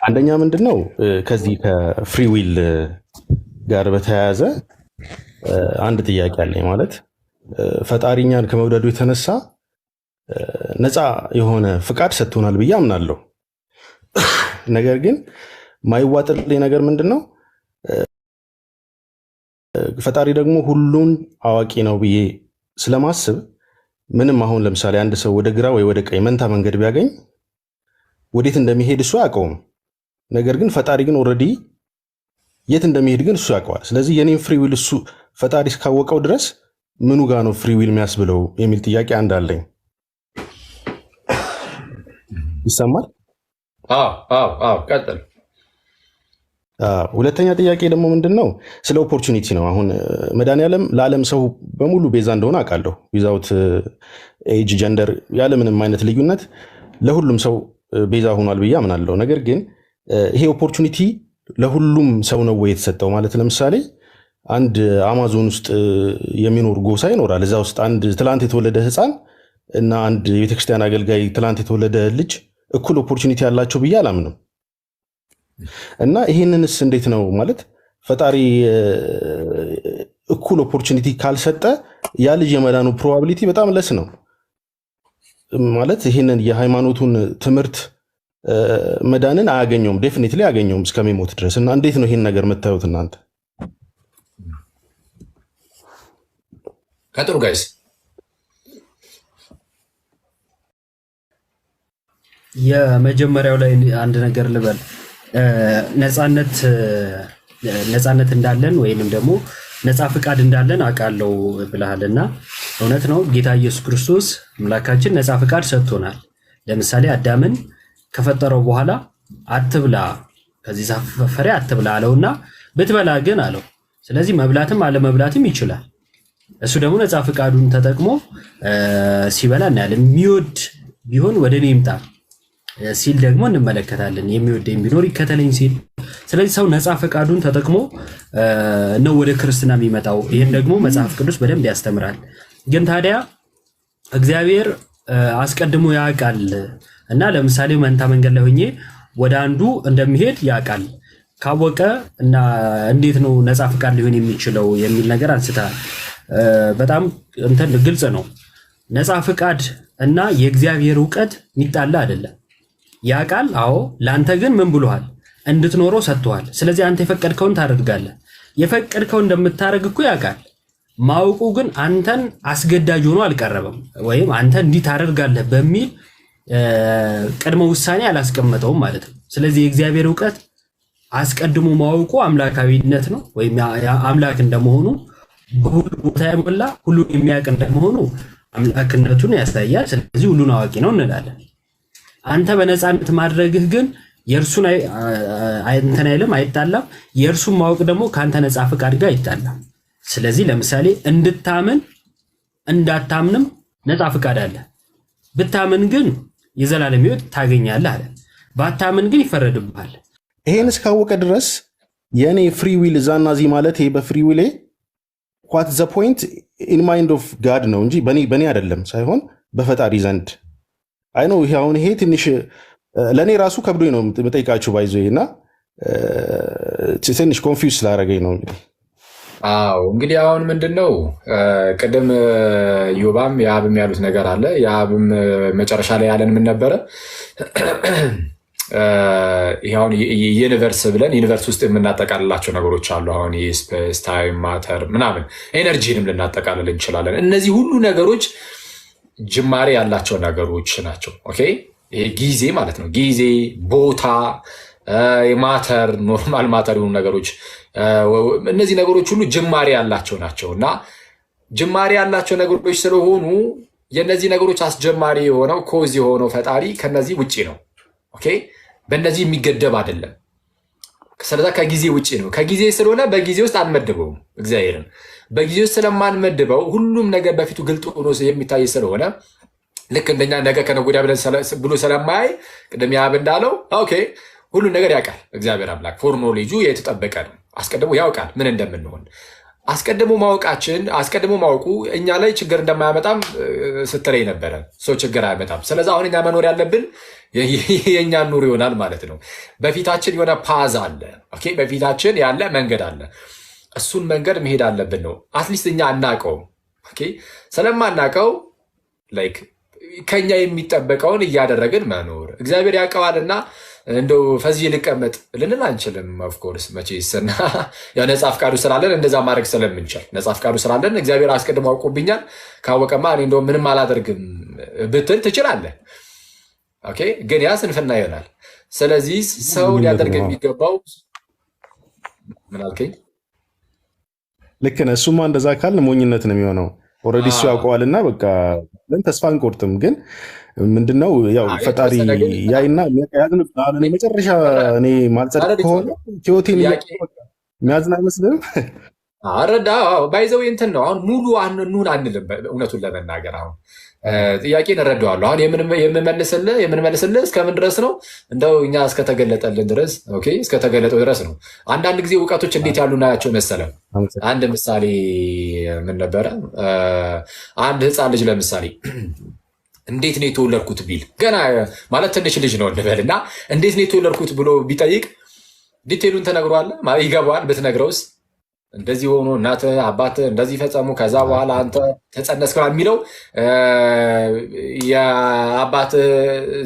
አንደኛ ምንድነው ከዚህ ከፍሪ ዊል ጋር በተያያዘ አንድ ጥያቄ አለኝ። ማለት ፈጣሪኛን ከመውደዱ የተነሳ ነፃ የሆነ ፍቃድ ሰጥቶናል ብዬ አምናለሁ። ነገር ግን ማይዋጥልኝ ነገር ምንድነው ፈጣሪ ደግሞ ሁሉን አዋቂ ነው ብዬ ስለማስብ ምንም አሁን ለምሳሌ አንድ ሰው ወደ ግራ ወይ ወደ ቀኝ መንታ መንገድ ቢያገኝ ወዴት እንደሚሄድ እሱ አያውቀውም። ነገር ግን ፈጣሪ ግን ኦልሬዲ የት እንደሚሄድ ግን እሱ ያውቀዋል። ስለዚህ የኔን ፍሪ ዊል እሱ ፈጣሪ እስካወቀው ድረስ ምኑ ጋር ነው ፍሪ ዊል የሚያስብለው የሚል ጥያቄ አንድ አለኝ። ይሰማል? አዎ ቀጥል። ሁለተኛ ጥያቄ ደግሞ ምንድነው ስለ ኦፖርቹኒቲ ነው። አሁን መድኃኒዓለም ለዓለም ሰው በሙሉ ቤዛ እንደሆነ አውቃለሁ። ዊዛውት ኤጅ ጀንደር፣ ያለምንም አይነት ልዩነት ለሁሉም ሰው ቤዛ ሆኗል ብዬ አምናለሁ። ነገር ግን ይሄ ኦፖርቹኒቲ ለሁሉም ሰው ነው ወይ የተሰጠው? ማለት ለምሳሌ አንድ አማዞን ውስጥ የሚኖር ጎሳ ይኖራል። እዛ ውስጥ አንድ ትላንት የተወለደ ህፃን እና አንድ የቤተክርስቲያን አገልጋይ ትላንት የተወለደ ልጅ እኩል ኦፖርቹኒቲ ያላቸው ብዬ አላምንም። እና ይህንንስ እንዴት ነው ማለት ፈጣሪ እኩል ኦፖርቹኒቲ ካልሰጠ ያ ልጅ የመዳኑ ፕሮባቢሊቲ በጣም ለስ ነው ማለት ይህንን የሃይማኖቱን ትምህርት መዳንን አያገኘውም፣ ዴፊኒትሊ አያገኘውም እስከሚሞት ድረስ። እና እንዴት ነው ይህን ነገር የምታዩት እናንተ? ቀጥሩ ጋይስ። የመጀመሪያው ላይ አንድ ነገር ልበል። ነፃነት እንዳለን ወይንም ደግሞ ነፃ ፍቃድ እንዳለን አውቃለሁ ብለሃልና እውነት ነው። ጌታ ኢየሱስ ክርስቶስ አምላካችን ነፃ ፍቃድ ሰጥቶናል። ለምሳሌ አዳምን ከፈጠረው በኋላ አትብላ፣ ከዚህ ዛፍ ፍሬ አትብላ አለውና ብትበላ ግን አለው። ስለዚህ መብላትም አለመብላትም ይችላል። እሱ ደግሞ ነፃ ፍቃዱን ተጠቅሞ ሲበላ እናያለን። የሚወድ ቢሆን ወደ እኔ ይምጣ ሲል ደግሞ እንመለከታለን። የሚወደኝ ቢኖር ይከተለኝ ሲል። ስለዚህ ሰው ነፃ ፈቃዱን ተጠቅሞ ነው ወደ ክርስትና የሚመጣው። ይህን ደግሞ መጽሐፍ ቅዱስ በደንብ ያስተምራል። ግን ታዲያ እግዚአብሔር አስቀድሞ ያውቃል እና ለምሳሌ መንታ መንገድ ላይ ሆኜ ወደ አንዱ እንደሚሄድ ያውቃል። ካወቀ እና እንዴት ነው ነፃ ፈቃድ ሊሆን የሚችለው የሚል ነገር አንስታል። በጣም እንትን ግልጽ ነው። ነፃ ፈቃድ እና የእግዚአብሔር እውቀት የሚጣላ አይደለም። ያውቃል። አዎ። ለአንተ ግን ምን ብሎሃል? እንድትኖረው ሰጥቷል። ስለዚህ አንተ የፈቀድከውን ታደርጋለህ። የፈቀድከውን እንደምታደርግ እኮ ያውቃል። ማወቁ ግን አንተን አስገዳጅ ሆኖ አልቀረበም፣ ወይም አንተ እንዲህ ታደርጋለህ በሚል ቅድመ ውሳኔ አላስቀመጠውም ማለት ነው። ስለዚህ የእግዚአብሔር እውቀት አስቀድሞ ማወቁ አምላካዊነት ነው፣ ወይም አምላክ እንደመሆኑ በሁሉ ቦታ ያሞላ ሁሉን የሚያውቅ እንደመሆኑ አምላክነቱን ያሳያል። ስለዚህ ሁሉን አዋቂ ነው እንላለን። አንተ በነፃነት ማድረግህ ግን የእርሱን እንትን አይልም፣ አይጣላም። የእርሱን ማወቅ ደግሞ ከአንተ ነፃ ፈቃድ ጋር አይጣላም። ስለዚህ ለምሳሌ እንድታምን እንዳታምንም ነፃ ፍቃድ አለ። ብታምን ግን የዘላለም ሕይወት ታገኛለህ አለ። ባታምን ግን ይፈረድብሃል። ይሄን እስካወቀ ድረስ የኔ ፍሪ ዊል እዛና እዚህ ማለት ይሄ በፍሪ ዊሌ ዋት ዘ ፖይንት ኢን ማይንድ ኦፍ ጋድ ነው እንጂ በኔ አይደለም ሳይሆን በፈጣሪ ዘንድ አይ ነው። ይሄ ትንሽ ለእኔ ራሱ ከብዶኝ ነው የምጠይቃችሁ ባይዞ እና ትንሽ ኮንፊውዝ ስላደረገኝ ነው እንግዲህ። አዎ እንግዲህ አሁን ምንድነው ቅድም ዮባም የአብም ያሉት ነገር አለ። የአብም መጨረሻ ላይ ያለን ምን ነበረ? ይሁን ዩኒቨርስ ብለን ዩኒቨርስ ውስጥ የምናጠቃልላቸው ነገሮች አሉ። አሁን ስፔስ፣ ታይም፣ ማተር ምናምን ኤነርጂንም ልናጠቃልል እንችላለን። እነዚህ ሁሉ ነገሮች ጅማሬ ያላቸው ነገሮች ናቸው። ኦኬ ይሄ ጊዜ ማለት ነው። ጊዜ፣ ቦታ፣ ማተር፣ ኖርማል ማተር የሆኑ ነገሮች እነዚህ ነገሮች ሁሉ ጅማሬ ያላቸው ናቸው እና ጅማሬ ያላቸው ነገሮች ስለሆኑ የነዚህ ነገሮች አስጀማሪ የሆነው ኮዝ የሆነው ፈጣሪ ከነዚህ ውጪ ነው። ኦኬ በእነዚህ የሚገደብ አይደለም። ስለዛ ከጊዜ ውጪ ነው። ከጊዜ ስለሆነ በጊዜ ውስጥ አንመድበውም። እግዚአብሔርን በጊዜ ውስጥ ስለማንመድበው ሁሉም ነገር በፊቱ ግልጥ ሆኖ የሚታይ ስለሆነ ልክ እንደኛ ነገ ከነገ ወዲያ ብሎ ስለማያይ ቅድም ያብ እንዳለው ኦኬ ሁሉም ነገር ያውቃል እግዚአብሔር አምላክ። ፎር ኖሌጁ የተጠበቀ ነው። አስቀድሞ ያውቃል ምን እንደምንሆን። አስቀድሞ ማወቁ እኛ ላይ ችግር እንደማያመጣም ስትለይ ነበረ። ሰው ችግር አያመጣም። ስለዚህ አሁን እኛ መኖር ያለብን የእኛን ኑር ይሆናል ማለት ነው። በፊታችን የሆነ ፓዝ አለ። ኦኬ በፊታችን ያለ መንገድ አለ። እሱን መንገድ መሄድ አለብን ነው። አትሊስት እኛ አናውቀውም። ኦኬ ስለማናውቀው ላይክ ከኛ የሚጠበቀውን እያደረግን መኖር እግዚአብሔር ያውቀዋልና እንደው ፈዚህ ልቀመጥ ልንል አንችልም። ኦፍኮርስ መቼስና ያው ነፃ ፍቃዱ ስላለን እንደዛ ማድረግ ስለምንችል ነፃ ፍቃዱ ስላለን እግዚአብሔር አስቀድሞ አውቆብኛል ካወቀማ እኔ እንደው ምንም አላደርግም ብትል ትችላለህ። ኦኬ ግን ያ ስንፍና ይሆናል። ስለዚህ ሰው ሊያደርግ የሚገባው ምን አልከኝ? ልክ ነህ። እሱማ እንደዛ ካል ሞኝነት ነው የሚሆነው። ኦልሬዲ እሱ ያውቀዋልና በቃ ተስፋ አንቆርጥም። ግን ምንድነው ያው ፈጣሪ ያይና ያዝንብናል። መጨረሻ እኔ ማልጸድቅ ከሆነ ህይወቴን የሚያዝን አይመስልም። አረዳ ባይዘው እንትን ነው። አሁን ሙሉ አንኑን አንልም። እውነቱን ለመናገር አሁን ጥያቄን እረዳዋለሁ። አሁን የምንመልስልህ እስከምን ድረስ ነው? እንደው እኛ እስከተገለጠልን ድረስ ኦኬ፣ እስከተገለጠው ድረስ ነው። አንዳንድ ጊዜ እውቀቶች እንዴት ያሉ ናቸው መሰለ። አንድ ምሳሌ ምን ነበረ? አንድ ህፃን ልጅ ለምሳሌ እንዴት ነው የተወለድኩት ቢል ገና ማለት ትንሽ ልጅ ነው እንበልና እንዴት ነው የተወለድኩት ብሎ ቢጠይቅ ዲቴሉን ተነግሯል ይገባዋል። ብትነግረውስ እንደዚህ ሆኖ እናት አባት እንደዚህ ፈጸሙ ከዛ በኋላ አንተ ተጸነስክ የሚለው የአባት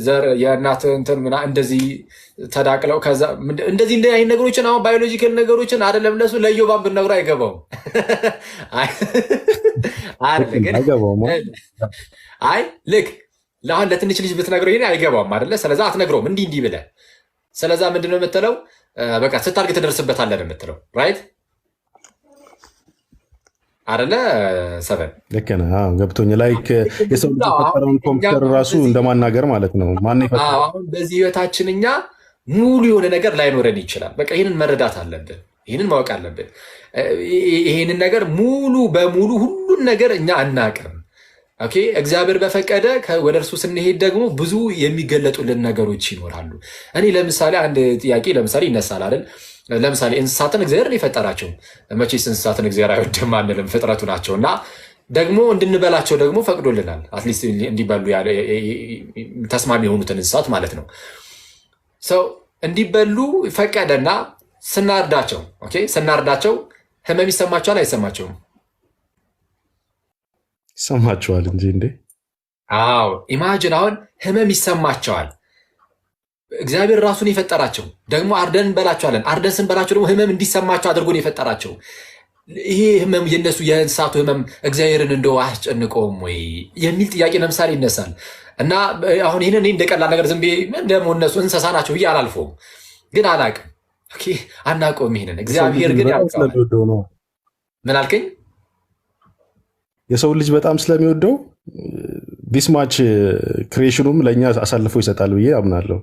ዘር የእናት እንትን ምና እንደዚህ ተዳቅለው ከዛ እንደዚህ እንደ አይነት ነገሮችን አሁን ባዮሎጂካል ነገሮችን አይደለም ለሱ ለዮባን ብትነግረው አይገባውም። አይ ልክ ለአሁን ለትንሽ ልጅ ብትነግረው ይሄ አይገባውም አይደለ? ስለዛ አትነግረውም እንዲህ ብለህ። ስለዛ ምንድነው የምትለው? በቃ ስታድግ ትደርስበታለህ ነው የምትለው። ራይት አይደለ? ሰበን ልክ ነህ። ገብቶኛል። ላይክ የሰው ልጅ የፈጠረውን ኮምፒውተር ራሱ እንደማናገር ማለት ነው። ማን ይፈጠረው? አሁን በዚህ ህይወታችን እኛ ሙሉ የሆነ ነገር ላይኖረን ይችላል። በቃ ይህንን መረዳት አለብን። ይህንን ማወቅ አለብን። ይህንን ነገር ሙሉ በሙሉ ሁሉን ነገር እኛ አናቅም። ኦኬ እግዚአብሔር በፈቀደ ወደ እርሱ ስንሄድ ደግሞ ብዙ የሚገለጡልን ነገሮች ይኖራሉ። እኔ ለምሳሌ አንድ ጥያቄ ለምሳሌ ይነሳል አይደል? ለምሳሌ እንስሳትን እግዚአብሔር የፈጠራቸው መቼስ እንስሳትን እግዚአብሔር አይወድም አንልም፣ ፍጥረቱ ናቸው እና ደግሞ እንድንበላቸው ደግሞ ፈቅዶልናል። አትሊስት እንዲበሉ ተስማሚ የሆኑትን እንስሳት ማለት ነው። ሰው እንዲበሉ ፈቀደና ስናርዳቸው ህመም ይሰማቸዋል አይሰማቸውም? ይሰማቸዋል እንጂ እንዴ። አዎ ኢማጂን አሁን ህመም ይሰማቸዋል። እግዚአብሔር ራሱን የፈጠራቸው ደግሞ አርደን እንበላቸዋለን። አርደን ስንበላቸው ደግሞ ህመም እንዲሰማቸው አድርጎ ነው የፈጠራቸው። ይሄ ህመም የነሱ የእንስሳቱ ህመም እግዚአብሔርን እንደው አያስጨንቀውም ወይ የሚል ጥያቄ ለምሳሌ ይነሳል። እና አሁን ይህንን እንደ ቀላል ነገር ዝም ብዬ ደግሞ እነሱ እንስሳ ናቸው ብዬ አላልፈውም፣ ግን አላቅም። አናውቀውም። ይሄንን እግዚአብሔር ግን ያውቀዋል። ምን አልከኝ? የሰው ልጅ በጣም ስለሚወደው ዲስማች ክሬሽኑም ለእኛ አሳልፎ ይሰጣል ብዬ አምናለሁ።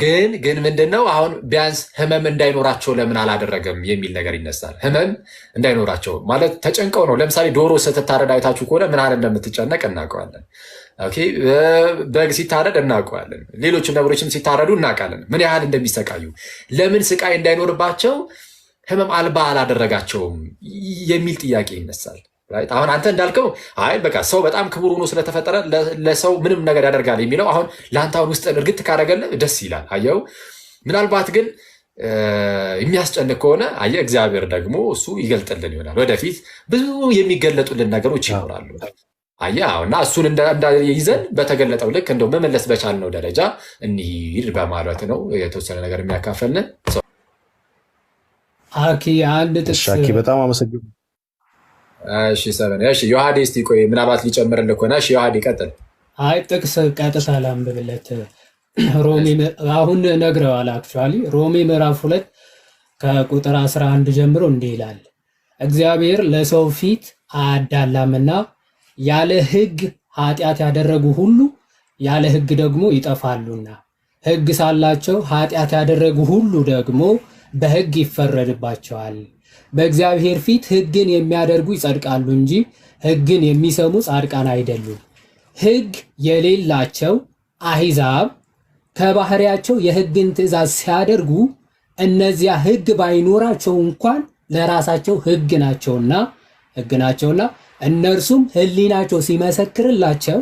ግን ምንድነው አሁን ቢያንስ ህመም እንዳይኖራቸው ለምን አላደረገም የሚል ነገር ይነሳል። ህመም እንዳይኖራቸው ማለት ተጨንቀው ነው። ለምሳሌ ዶሮ ስትታረድ አይታችሁ ከሆነ ምን ያህል እንደምትጨነቅ እናውቀዋለን። በግ ሲታረድ እናውቀዋለን። ሌሎች ነገሮችም ሲታረዱ እናውቃለን ምን ያህል እንደሚሰቃዩ። ለምን ስቃይ እንዳይኖርባቸው ህመም አልባ አላደረጋቸውም የሚል ጥያቄ ይነሳል። አሁን አንተ እንዳልከው አይ በቃ ሰው በጣም ክቡር ሆኖ ስለተፈጠረ ለሰው ምንም ነገር ያደርጋል የሚለው አሁን ለአንተ አሁን ውስጥ እርግጥ ካደረገልህ ደስ ይላል። አየው ምናልባት ግን የሚያስጨንቅ ከሆነ አየህ እግዚአብሔር ደግሞ እሱ ይገልጥልን ይሆናል። ወደፊት ብዙ የሚገለጡልን ነገሮች ይኖራሉ። አየህ እና እሱን ይዘን በተገለጠው ልክ እንደው መመለስ በቻልነው ደረጃ እንሂድ በማለት ነው የተወሰነ ነገር የሚያካፈልን። አንድ ጥቅስ በጣም አመሰግናለሁ። እሺ ሰበን እሺ ዮሐዴ እስቲ ቆይ ምናልባት ሊጨምርልህ ከሆነ እሺ ዮሐዴ ቀጥል። ጥቅስ ቀጥታ ላንብብለት። ሮሜ አሁን ነግረዋል። አክቹዋሊ ሮሜ ምዕራፍ 2 ከቁጥር 11 ጀምሮ እንዲህ ይላል፣ እግዚአብሔር ለሰው ፊት አያዳላምና ያለ ሕግ ኃጢአት ያደረጉ ሁሉ ያለ ሕግ ደግሞ ይጠፋሉና፣ ሕግ ሳላቸው ኃጢአት ያደረጉ ሁሉ ደግሞ በሕግ ይፈረድባቸዋል። በእግዚአብሔር ፊት ሕግን የሚያደርጉ ይጸድቃሉ እንጂ ሕግን የሚሰሙ ጻድቃን አይደሉም። ሕግ የሌላቸው አሕዛብ ከባህሪያቸው የሕግን ትእዛዝ ሲያደርጉ እነዚያ ሕግ ባይኖራቸው እንኳን ለራሳቸው ሕግ ናቸውና እነርሱም ሕሊናቸው ሲመሰክርላቸው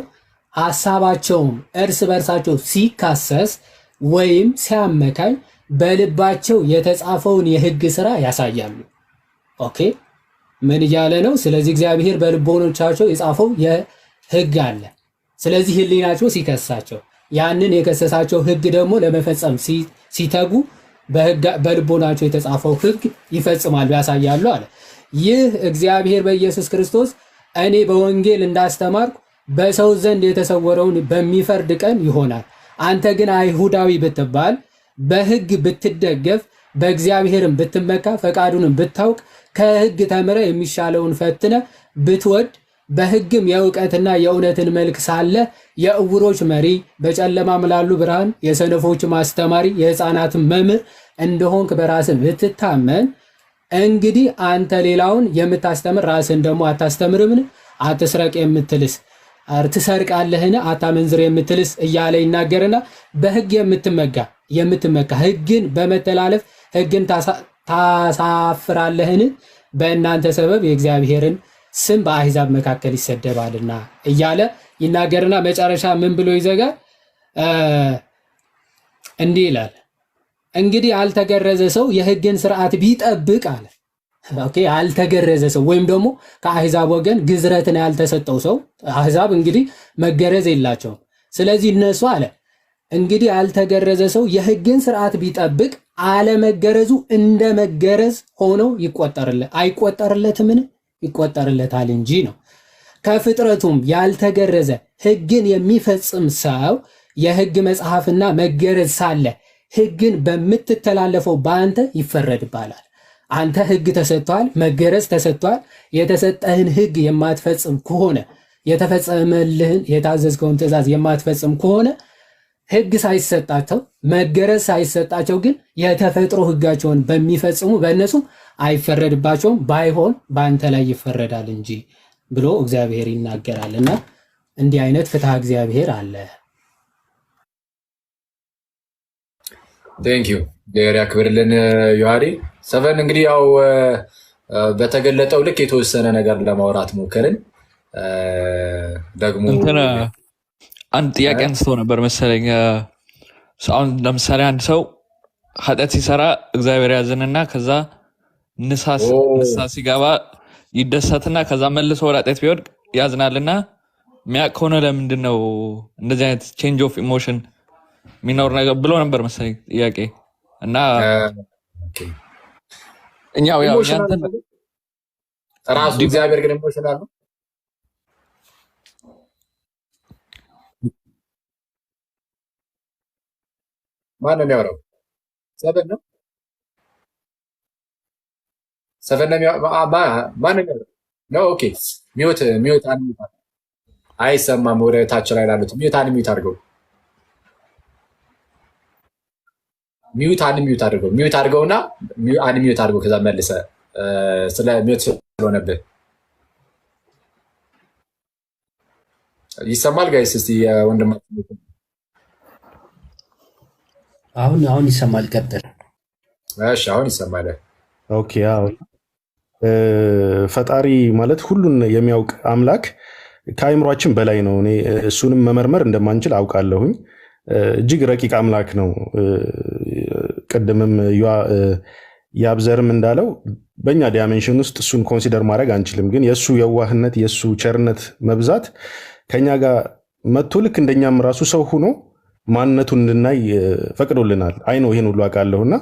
ሐሳባቸውም እርስ በርሳቸው ሲካሰስ ወይም ሲያመካኝ በልባቸው የተጻፈውን የሕግ ሥራ ያሳያሉ። ኦኬ ምን እያለ ነው? ስለዚህ እግዚአብሔር በልቦኖቻቸው የጻፈው የሕግ አለ። ስለዚህ ሕሊናቸው ሲከሳቸው ያንን የከሰሳቸው ሕግ ደግሞ ለመፈጸም ሲተጉ በልቦናቸው የተጻፈው ሕግ ይፈጽማሉ፣ ያሳያሉ አለ። ይህ እግዚአብሔር በኢየሱስ ክርስቶስ እኔ በወንጌል እንዳስተማርኩ በሰው ዘንድ የተሰወረውን በሚፈርድ ቀን ይሆናል። አንተ ግን አይሁዳዊ ብትባል በሕግ ብትደገፍ በእግዚአብሔርም ብትመካ ፈቃዱንም ብታውቅ ከሕግ ተምረ የሚሻለውን ፈትነ ብትወድ በሕግም የእውቀትና የእውነትን መልክ ሳለ የዕውሮች መሪ በጨለማም ላሉ ብርሃን የሰነፎች ማስተማሪ የሕፃናትን መምህር እንደሆንክ በራስህ ብትታመን እንግዲህ አንተ ሌላውን የምታስተምር ራስን ደግሞ አታስተምርምን? አትስረቅ የምትልስ ትሰርቃለህን? አታመንዝር የምትልስ እያለ ይናገርና በሕግ የምትመካ ሕግን በመተላለፍ ሕግን ታሳፍራለህን? በእናንተ ሰበብ የእግዚአብሔርን ስም በአሕዛብ መካከል ይሰደባልና እያለ ይናገርና መጨረሻ ምን ብሎ ይዘጋል? እንዲህ ይላል፣ እንግዲህ ያልተገረዘ ሰው የሕግን ስርዓት ቢጠብቅ አለ። ኦኬ ያልተገረዘ ሰው ወይም ደግሞ ከአሕዛብ ወገን ግዝረትን ያልተሰጠው ሰው፣ አሕዛብ እንግዲህ መገረዝ የላቸውም። ስለዚህ እነሱ አለ እንግዲህ ያልተገረዘ ሰው የሕግን ስርዓት ቢጠብቅ አለመገረዙ እንደ መገረዝ ሆኖ አይቆጠርለትምን? ይቆጠርለታል እንጂ ነው። ከፍጥረቱም ያልተገረዘ ሕግን የሚፈጽም ሰው የሕግ መጽሐፍና መገረዝ ሳለ ሕግን በምትተላለፈው በአንተ ይፈረድባላል። አንተ ሕግ ተሰጥቷል፣ መገረዝ ተሰጥቷል። የተሰጠህን ሕግ የማትፈጽም ከሆነ የተፈጸመልህን የታዘዝከውን ትእዛዝ የማትፈጽም ከሆነ ሕግ ሳይሰጣቸው መገረዝ ሳይሰጣቸው ግን የተፈጥሮ ሕጋቸውን በሚፈጽሙ በእነሱ አይፈረድባቸውም፣ ባይሆን በአንተ ላይ ይፈረዳል እንጂ ብሎ እግዚአብሔር ይናገራልና እንዲህ አይነት ፍትሐ እግዚአብሔር አለ። ቴንክ ዩ እግዚአብሔር ያክብርልን ዮሐዴ። ሰቨን እንግዲህ ያው በተገለጠው ልክ የተወሰነ ነገር ለማውራት ሞከርን። ደግሞ አንድ ጥያቄ አንስቶ ነበር መሰለኝ። አሁን ለምሳሌ አንድ ሰው ኃጢአት ሲሰራ እግዚአብሔር ያዝንና ከዛ ንሳ ሲገባ ይደሰትና ከዛ መልሶ ወደ ኃጢአት ቢወድቅ ያዝናልና ሚያቅ ከሆነ ለምንድን ነው እንደዚህ አይነት ቼንጅ ኦፍ ኢሞሽን የሚኖር ነገር ብሎ ነበር መሰለኝ ጥያቄ። እና እኛው ያው ራሱ እግዚአብሔር ግን ኢሞሽናል ነው። ማን ነው የሚያወራው? ሰቨን ነው። ሰቨን ነው ማን ነው ነው? ኦኬ ሚውት አይሰማም። ወደ ታች ላይ ላሉት ሚውት አድርገው። ሚዩት አድርገውና ሚዩት አድርገው ከዛ መልሰ ስለ ሚዩት ስለሆነብህ ይሰማል ጋይስ? እስቲ ወንድማችን አሁን ይሰማል። ቀጥል። እሺ አሁን ይሰማል። ኦኬ አዎ ፈጣሪ ማለት ሁሉን የሚያውቅ አምላክ ከአይምሯችን በላይ ነው። እኔ እሱንም መመርመር እንደማንችል አውቃለሁኝ። እጅግ ረቂቅ አምላክ ነው። ቅድምም ያብዘርም እንዳለው በእኛ ዳይሜንሽን ውስጥ እሱን ኮንሲደር ማድረግ አንችልም። ግን የእሱ የዋህነት የእሱ ቸርነት መብዛት ከኛ ጋር መጥቶ ልክ እንደኛም ራሱ ሰው ሆኖ ማንነቱን እንድናይ ፈቅዶልናል። አይ ነው ይሄን ሁሉ አውቃለሁና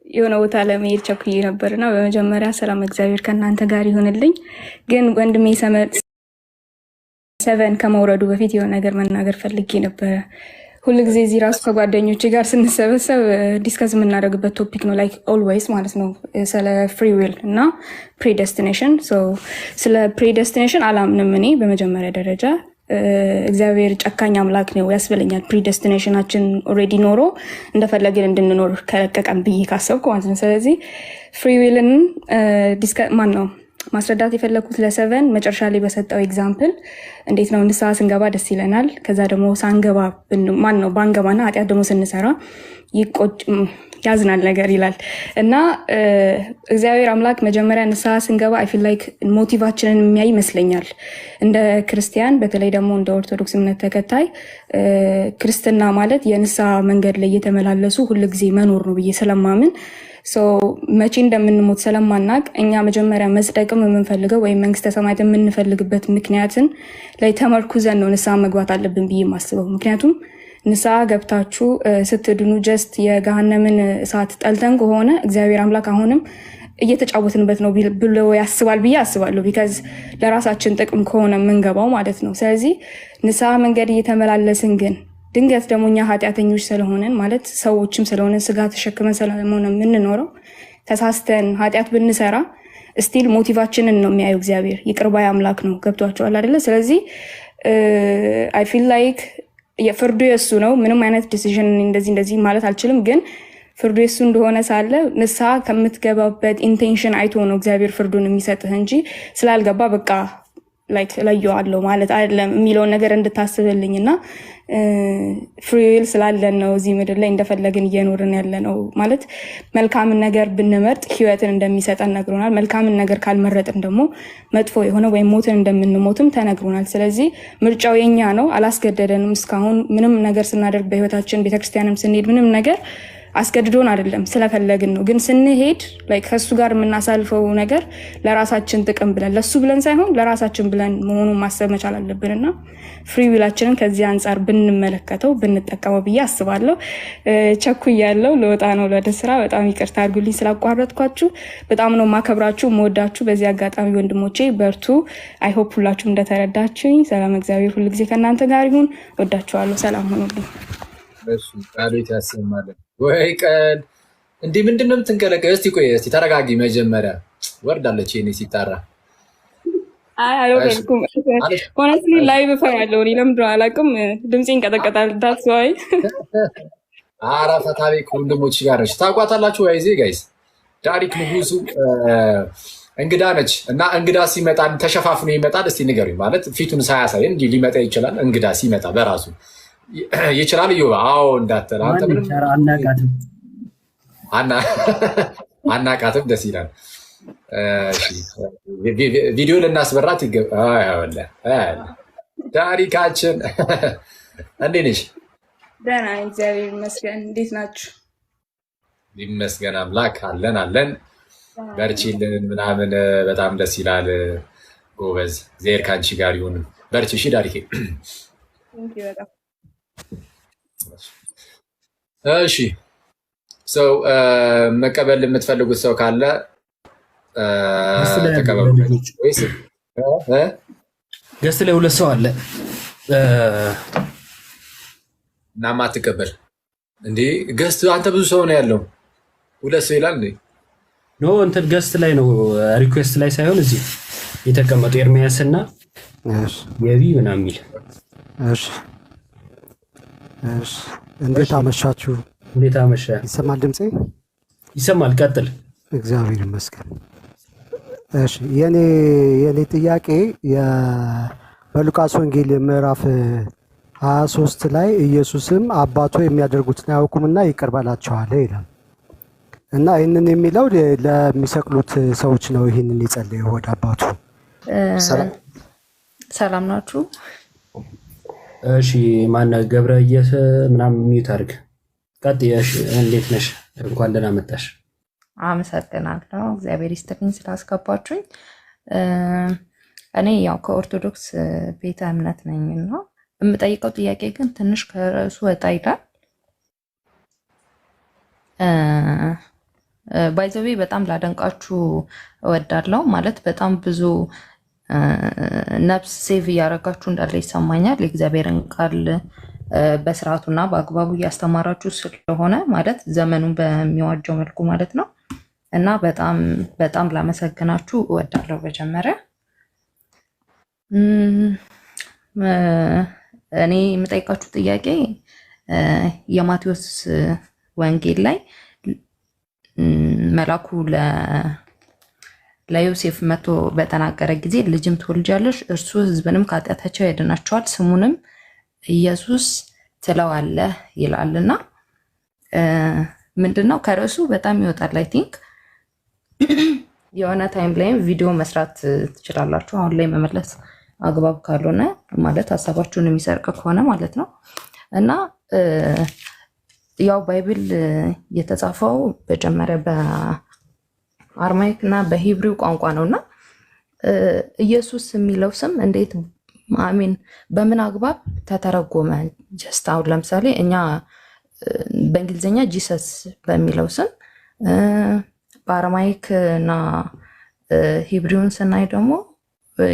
የሆነ ቦታ ለመሄድ ቸኩዬ ነበርና በመጀመሪያ ሰላም እግዚአብሔር ከእናንተ ጋር ይሁንልኝ። ግን ወንድሜ ሰቨን ከመውረዱ በፊት የሆነ ነገር መናገር ፈልጌ ነበረ። ሁሉ ጊዜ እዚህ ራሱ ከጓደኞቼ ጋር ስንሰበሰብ ዲስከስ የምናደርግበት ቶፒክ ነው ላይክ ኦልዌይስ ማለት ነው ስለ ፍሪ ዊል እና ፕሪደስቲኔሽን። ስለ ፕሪደስቲኔሽን አላምንም እኔ በመጀመሪያ ደረጃ እግዚአብሔር ጨካኝ አምላክ ነው ያስብለኛል። ፕሪደስቲኔሽናችን ኦልሬዲ ኖሮ እንደፈለግን እንድንኖር ከለቀቀን ብዬ ካሰብኩ ማለት ነው። ስለዚህ ፍሪ ዊልን ማስረዳት የፈለኩት ለሰቨን መጨረሻ ላይ በሰጠው ኤግዛምፕል እንዴት ነው ንስሐ ስንገባ ደስ ይለናል፣ ከዛ ደግሞ ሳንገባ ባንገባና ኃጢአት ደግሞ ስንሰራ ያዝናል ነገር ይላል እና እግዚአብሔር አምላክ መጀመሪያ ንስሐ ስንገባ አይ ፊል ላይክ ሞቲቫችንን የሚያይ ይመስለኛል። እንደ ክርስቲያን በተለይ ደግሞ እንደ ኦርቶዶክስ እምነት ተከታይ ክርስትና ማለት የንስሐ መንገድ ላይ እየተመላለሱ ሁልጊዜ መኖር ነው ብዬ ስለማምን መቼ እንደምንሞት ስለማናቅ እኛ መጀመሪያ መጽደቅም የምንፈልገው ወይም መንግስተ ሰማያት የምንፈልግበት ምክንያትን ላይ ተመርኩዘን ነው ንስሐ መግባት አለብን ብዬ የማስበው። ምክንያቱም ንስሐ ገብታችሁ ስትድኑ ጀስት የገሃነምን እሳት ጠልተን ከሆነ እግዚአብሔር አምላክ አሁንም እየተጫወትንበት ነው ብሎ ያስባል ብዬ አስባለሁ። ቢካዝ ለራሳችን ጥቅም ከሆነ የምንገባው ማለት ነው። ስለዚህ ንስሐ መንገድ እየተመላለስን ግን ድንገት ደግሞ እኛ ኃጢአተኞች ስለሆነን ማለት ሰዎችም ስለሆነን ስጋ ተሸክመን ስለሆነ የምንኖረው ተሳስተን ኃጢአት ብንሰራ ስቲል ሞቲቫችንን ነው የሚያዩ እግዚአብሔር። ይቅር ባይ አምላክ ነው። ገብቷቸዋል አይደለ? ስለዚህ አይ ፊል ላይክ የፍርዱ የሱ ነው። ምንም አይነት ዲሲዥን እንደዚህ ማለት አልችልም። ግን ፍርዱ የሱ እንደሆነ ሳለ ንስሐ ከምትገባበት ኢንቴንሽን አይቶ ነው እግዚአብሔር ፍርዱን የሚሰጥህ እንጂ ስላልገባ በቃ ላይክ ለየዋለሁ ማለት አይደለም የሚለውን ነገር እንድታስብልኝ እና ፍሪ ዊል ስላለን ነው እዚህ ምድር ላይ እንደፈለግን እየኖርን ያለ ነው ማለት መልካምን ነገር ብንመርጥ ህይወትን እንደሚሰጠን ነግሮናል። መልካምን ነገር ካልመረጥን ደግሞ መጥፎ የሆነ ወይም ሞትን እንደምንሞትም ተነግሮናል። ስለዚህ ምርጫው የኛ ነው፣ አላስገደደንም። እስካሁን ምንም ነገር ስናደርግ በህይወታችን ቤተክርስቲያንም ስንሄድ ምንም ነገር አስገድዶን አይደለም ስለፈለግን ነው። ግን ስንሄድ ላይክ ከሱ ጋር የምናሳልፈው ነገር ለራሳችን ጥቅም ብለን ለሱ ብለን ሳይሆን ለራሳችን ብለን መሆኑን ማሰብ መቻል አለብንና ፍሪ ዊላችንን ከዚህ አንጻር ብንመለከተው ብንጠቀመው ብዬ አስባለሁ። ቸኩያለሁ፣ ልወጣ ነው ወደ ስራ። በጣም ይቅርታ አድርጉልኝ ስላቋረጥኳችሁ። በጣም ነው ማከብራችሁ፣ መወዳችሁ። በዚህ አጋጣሚ ወንድሞቼ በርቱ። አይ ሆፕ ሁላችሁም እንደተረዳችሁኝ። ሰላም እግዚአብሔር ሁሉ ጊዜ ከእናንተ ጋር ይሁን። ወዳችኋለሁ። ሰላም ሁኑልኝ። እሺ ቃሉት ያሰማልን ወይ ቀን እንዴ ምንድነው የምትንቀለቀው? እስቲ ቆይ እስቲ ተረጋጊ። መጀመሪያ ወርዳለች እኔ ሲጣራ አልወረድኩም። ሆነስሊ ላይቭ እፈራለሁ እኔ ለምንድነው አላውቅም። ድምፄን ይንቀጠቀጣል። ዳትስ ዋይ ኧረ ፈታቤ ከወንድሞች ጋር ነች። ታውቋታላችሁ ወይ ጋይስ? ዳሪክ ንጉሱ እንግዳ ነች እና እንግዳ ሲመጣ ተሸፋፍኖ ይመጣል። እስቲ ንገሩኝ። ማለት ፊቱን ሳያሳይ እንዲህ ሊመጣ ይችላል? እንግዳ ሲመጣ በራሱ ይችላል? ይሁን አዎ እንዳትል አንተ ምንም አናቃትም። ደስ ይላል። ቪዲዮ ልናስበራት ይገባል። ታሪካችን እንዴት ነሽ? ደህና እግዚአብሔር ይመስገን። እንዴት ናችሁ? ይመስገን አምላክ አለን። በርቺልን ምናምን በጣም ደስ ይላል። ጎበዝ ዜር ካንቺ ጋር ይሁን። በርቺ እሺ ዳሪኬ። እሺ ሰው መቀበል የምትፈልጉት ሰው ካለ ተቀበሉ። ገስት ላይ ሁለት ሰው አለ እና ማትቀበል እንዴ? ገስት አንተ ብዙ ሰው ነው ያለው። ሁለት ሰው ይላል እንዴ? ኖ እንትን ገስት ላይ ነው፣ ሪኩዌስት ላይ ሳይሆን እዚህ የተቀመጡ ኤርሚያስ እና የቢ ምናምን የሚል። እሺ እንዴት አመሻችሁ? እንዴት አመሸ? ይሰማል? ድምጼ ይሰማል። ቀጥል። እግዚአብሔር ይመስገን። እሺ የኔ ጥያቄ በሉቃስ ወንጌል ምዕራፍ 23 ላይ ኢየሱስም አባቶ የሚያደርጉትን አያውቁምና ይቅር በላቸዋል ይላል እና ይህንን የሚለው ለሚሰቅሉት ሰዎች ነው። ይህንን የጸለየው ወደ አባቱ። ሰላም ናችሁ? እሺ ማነው ገብረየስ ምናምን ሚዩት አድርግ። ቀጥይ። እሺ እንዴት ነሽ? እንኳን ደህና መጣሽ። አመሰግናለሁ። እግዚአብሔር ይስጥልኝ ስላስገባችሁኝ። እኔ ያው ከኦርቶዶክስ ቤተ እምነት ነኝ እና የምጠይቀው ጥያቄ ግን ትንሽ ከርዕሱ ወጣ ይላል። ባይዘዌ በጣም ላደንቃችሁ እወዳለሁ። ማለት በጣም ብዙ ነፍስ ሴቭ እያደረጋችሁ እንዳለ ይሰማኛል። የእግዚአብሔርን ቃል በስርዓቱና በአግባቡ እያስተማራችሁ ስለሆነ ማለት ዘመኑን በሚዋጀው መልኩ ማለት ነው እና በጣም በጣም ላመሰግናችሁ እወዳለሁ። መጀመሪያ እኔ የምጠይቃችሁ ጥያቄ የማቴዎስ ወንጌል ላይ መልአኩ ለዮሴፍ መጥቶ በተናገረ ጊዜ ልጅም ትወልጃለሽ፣ እርሱ ሕዝብንም ከኃጢአታቸው ያድናቸዋል፣ ስሙንም ኢየሱስ ትለዋለህ ይላልና ምንድነው ከርዕሱ በጣም ይወጣል። አይ ቲንክ የሆነ ታይም ላይም ቪዲዮ መስራት ትችላላችሁ። አሁን ላይ መመለስ አግባብ ካልሆነ ማለት ሀሳባችሁን የሚሰርቅ ከሆነ ማለት ነው እና ያው ባይብል የተጻፈው በመጀመሪያ በአርማይክ እና በሂብሪው ቋንቋ ነውና ኢየሱስ የሚለው ስም እንዴት አሚን በምን አግባብ ተተረጎመ? ጀስት አሁን ለምሳሌ እኛ በእንግሊዝኛ ጂሰስ በሚለው ስም በአርማይክ እና ሂብሪውን ስናይ ደግሞ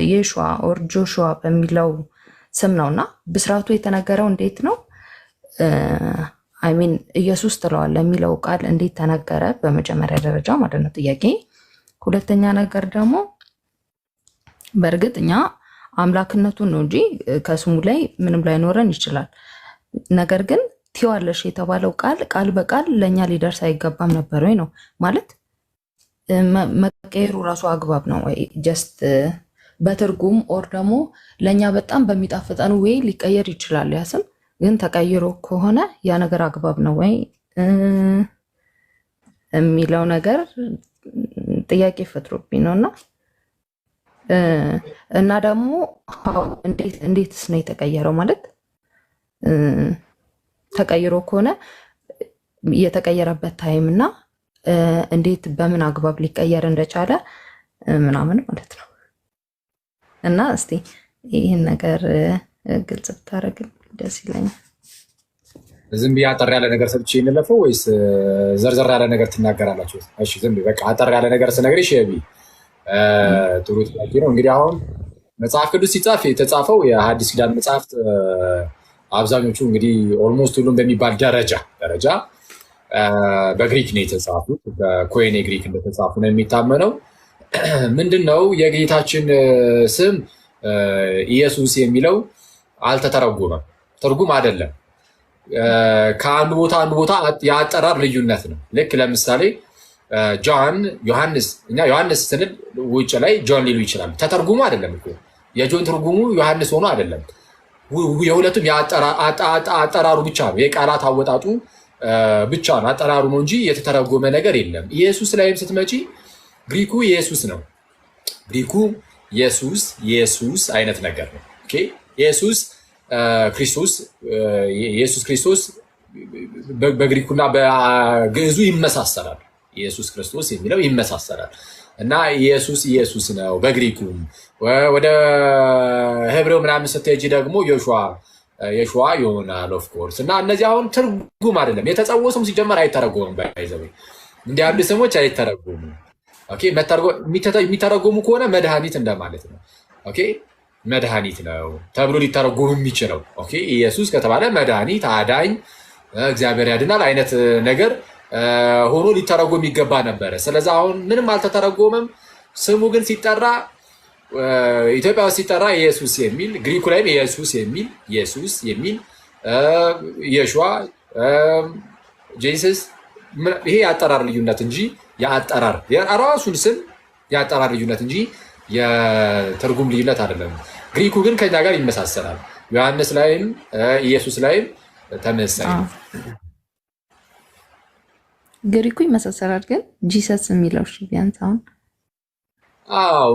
የሹዋ ኦር ጆሹዋ በሚለው ስም ነውና ብስራቱ የተነገረው እንዴት ነው? አሚን ኢየሱስ ትለዋለህ የሚለው ቃል እንዴት ተነገረ? በመጀመሪያ ደረጃ ማለት ነው ጥያቄ። ሁለተኛ ነገር ደግሞ በእርግጥ እኛ አምላክነቱን ነው እንጂ ከስሙ ላይ ምንም ላይኖረን ይችላል። ነገር ግን ትይዋለሽ የተባለው ቃል በቃል ለእኛ ሊደርስ አይገባም ነበር ወይ ነው ማለት መቀየሩ ራሱ አግባብ ነው ወይ? ጀስት በትርጉም ኦር ደግሞ ለእኛ በጣም በሚጣፍጠን ወይ ሊቀየር ይችላል ያ ስም ግን ተቀይሮ ከሆነ ያ ነገር አግባብ ነው ወይ የሚለው ነገር ጥያቄ ፈጥሮብኝ ነውና እና ደግሞ እንዴትስ ነው የተቀየረው? ማለት ተቀይሮ ከሆነ የተቀየረበት ታይም እና እንዴት በምን አግባብ ሊቀየር እንደቻለ ምናምን ማለት ነው እና እስቲ ይህን ነገር ግልጽ ብታደርግልኝ ደስ ይለኛል። ዝም ብዬ አጠር ያለ ነገር ሰጥቼ እንለፈው ወይስ ዘርዘር ያለ ነገር ትናገራላችሁ? እሺ ዝም ብዬ በቃ አጠር ያለ ነገር ስነግርሽ ጥሩ ጥያቄ ነው። እንግዲህ አሁን መጽሐፍ ቅዱስ ሲጻፍ የተጻፈው የሐዲስ ኪዳን መጽሐፍት አብዛኞቹ እንግዲህ ኦልሞስት ሁሉም በሚባል ደረጃ በግሪክ ነው የተጻፉት። በኮኔ ግሪክ እንደተጻፉ ነው የሚታመነው። ምንድነው የጌታችን ስም ኢየሱስ የሚለው አልተተረጎመም። ትርጉም አይደለም። ከአንዱ ቦታ አንዱ ቦታ የአጠራር ልዩነት ነው። ልክ ለምሳሌ ዮሐንስ እኛ ዮሐንስ ስንል ውጭ ላይ ጆን ሊሉ ይችላሉ። ተተርጉሙ አይደለም እኮ የጆን ትርጉሙ ዮሐንስ ሆኖ አይደለም። የሁለቱም አጠራሩ ብቻ ነው። የቃላት አወጣጡ ብቻ ነው አጠራሩ ነው እንጂ የተተረጎመ ነገር የለም። ኢየሱስ ላይም ስትመጪ ግሪኩ ኢየሱስ ነው። ግሪኩ ኢየሱስ አይነት ነገር ነው። ኦኬ ኢየሱስ ክርስቶስ በግሪኩና በግዕዙ ይመሳሰላል። ኢየሱስ ክርስቶስ የሚለው ይመሳሰላል እና ኢየሱስ ነው በግሪኩም። ወደ ሄብሬው ምናምን ስትሄጂ ደግሞ የሹዋ ይሆናል ኦፍኮርስ። እና እነዚህ አሁን ትርጉም አይደለም። የተጸውዖ ስም ሲጀመር አይተረጎምም። ባይዘው እንዲህ ያሉ ስሞች አይተረጎሙም። ኦኬ የሚተረጎሙ ከሆነ መድኃኒት እንደማለት ነው። ኦኬ መድኃኒት ነው ተብሎ ሊተረጎም የሚችለው። ኦኬ ኢየሱስ ከተባለ መድኃኒት፣ አዳኝ፣ እግዚአብሔር ያድናል አይነት ነገር ሆኖ ሊተረጎም ይገባ ነበረ። ስለዚህ አሁን ምንም አልተተረጎመም። ስሙ ግን ሲጠራ ኢትዮጵያ ውስጥ ሲጠራ ኢየሱስ የሚል ግሪኩ ላይም ኢየሱስ የሚል የሹዋ ጄሰስ ይሄ የአጠራር ልዩነት እንጂ የአጠራር የራሱን ስም የአጠራር ልዩነት እንጂ የትርጉም ልዩነት አይደለም። ግሪኩ ግን ከኛ ጋር ይመሳሰላል። ዮሐንስ ላይም ኢየሱስ ላይም ተመሳሳይ ነው። ግሪኩ ይመሳሰላል፣ ግን ጂሰስ የሚለው እሺ ቢያንስ አሁን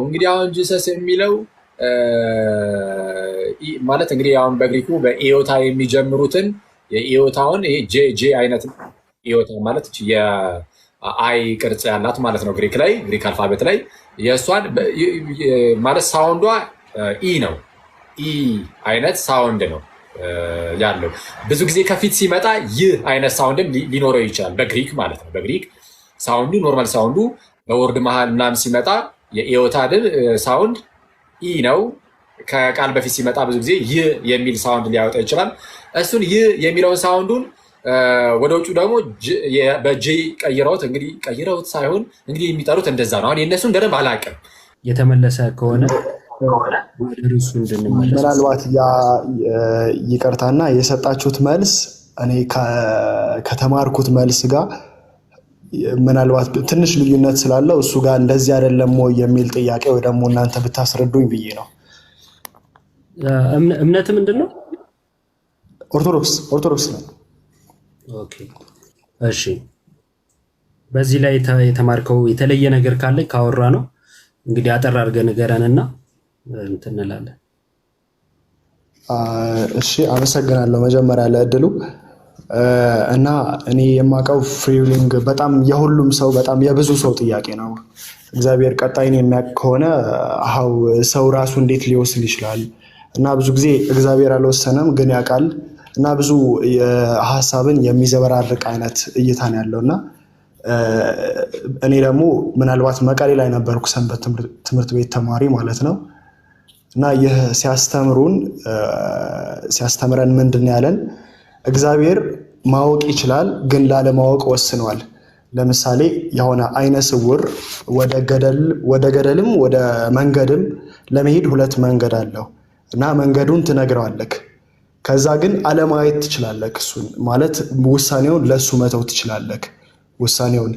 እንግዲህ አሁን ጂሰስ የሚለው ማለት እንግዲህ አሁን በግሪኩ በኢዮታ የሚጀምሩትን የኢዮታውን ይሄ ጄ አይነት ኢዮታ ማለት የአይ ቅርጽ ያላት ማለት ነው። ግሪክ አልፋቤት ላይ የእሷን ማለት ሳውንዷ ኢ ነው። ኢ አይነት ሳውንድ ነው ያለው። ብዙ ጊዜ ከፊት ሲመጣ ይህ አይነት ሳውንድም ሊኖረው ይችላል በግሪክ ማለት ነው። በግሪክ ሳውንዱ ኖርማል ሳውንዱ በወርድ መሀል ምናምን ሲመጣ የኢዮታ ሳውንድ ኢ ነው። ከቃል በፊት ሲመጣ ብዙ ጊዜ ይህ የሚል ሳውንድ ሊያወጣ ይችላል። እሱን ይህ የሚለውን ሳውንዱን ወደ ውጭ ደግሞ በጄ ቀይረውት እንግዲህ ቀይረውት ሳይሆን እንግዲህ የሚጠሩት እንደዛ ነው። አሁን የእነሱን ደረብ አላውቅም። የተመለሰ ከሆነ ወደ ርዕሱ እንድንመለስ ምናልባት ያ ይቅርታና የሰጣችሁት መልስ እኔ ከተማርኩት መልስ ጋር ምናልባት ትንሽ ልዩነት ስላለው እሱ ጋር እንደዚህ አይደለም ወይ የሚል ጥያቄ ወይ ደግሞ እናንተ ብታስረዱኝ ብዬ ነው። እምነት ምንድን ነው? ኦርቶዶክስ ነው። ኦኬ እሺ። በዚህ ላይ የተማርከው የተለየ ነገር ካለ ካወራ ነው እንግዲህ አጠር አድርገህ ንገረንና እንትን እንላለን። እሺ አመሰግናለሁ መጀመሪያ ለእድሉ እና እኔ የማውቀው ፍሪ ዊሊንግ በጣም የሁሉም ሰው በጣም የብዙ ሰው ጥያቄ ነው። እግዚአብሔር ቀጣይን የሚያውቅ ከሆነ ሰው ራሱ እንዴት ሊወስን ይችላል? እና ብዙ ጊዜ እግዚአብሔር አልወሰነም ግን ያውቃል እና ብዙ ሀሳብን የሚዘበራርቅ አይነት እይታ ነው ያለውና እኔ ደግሞ ምናልባት መቀሌ ላይ ነበርኩ ሰንበት ትምህርት ቤት ተማሪ ማለት ነው። እና ይህ ሲያስተምረን ምንድን ያለን እግዚአብሔር ማወቅ ይችላል ግን ላለማወቅ ወስኗል። ለምሳሌ የሆነ አይነ ስውር ወደ ገደልም ወደ መንገድም ለመሄድ ሁለት መንገድ አለው እና መንገዱን ትነግረዋለህ። ከዛ ግን አለማየት ትችላለህ። እሱን ማለት ውሳኔውን ለሱ መተው ትችላለህ ውሳኔውን።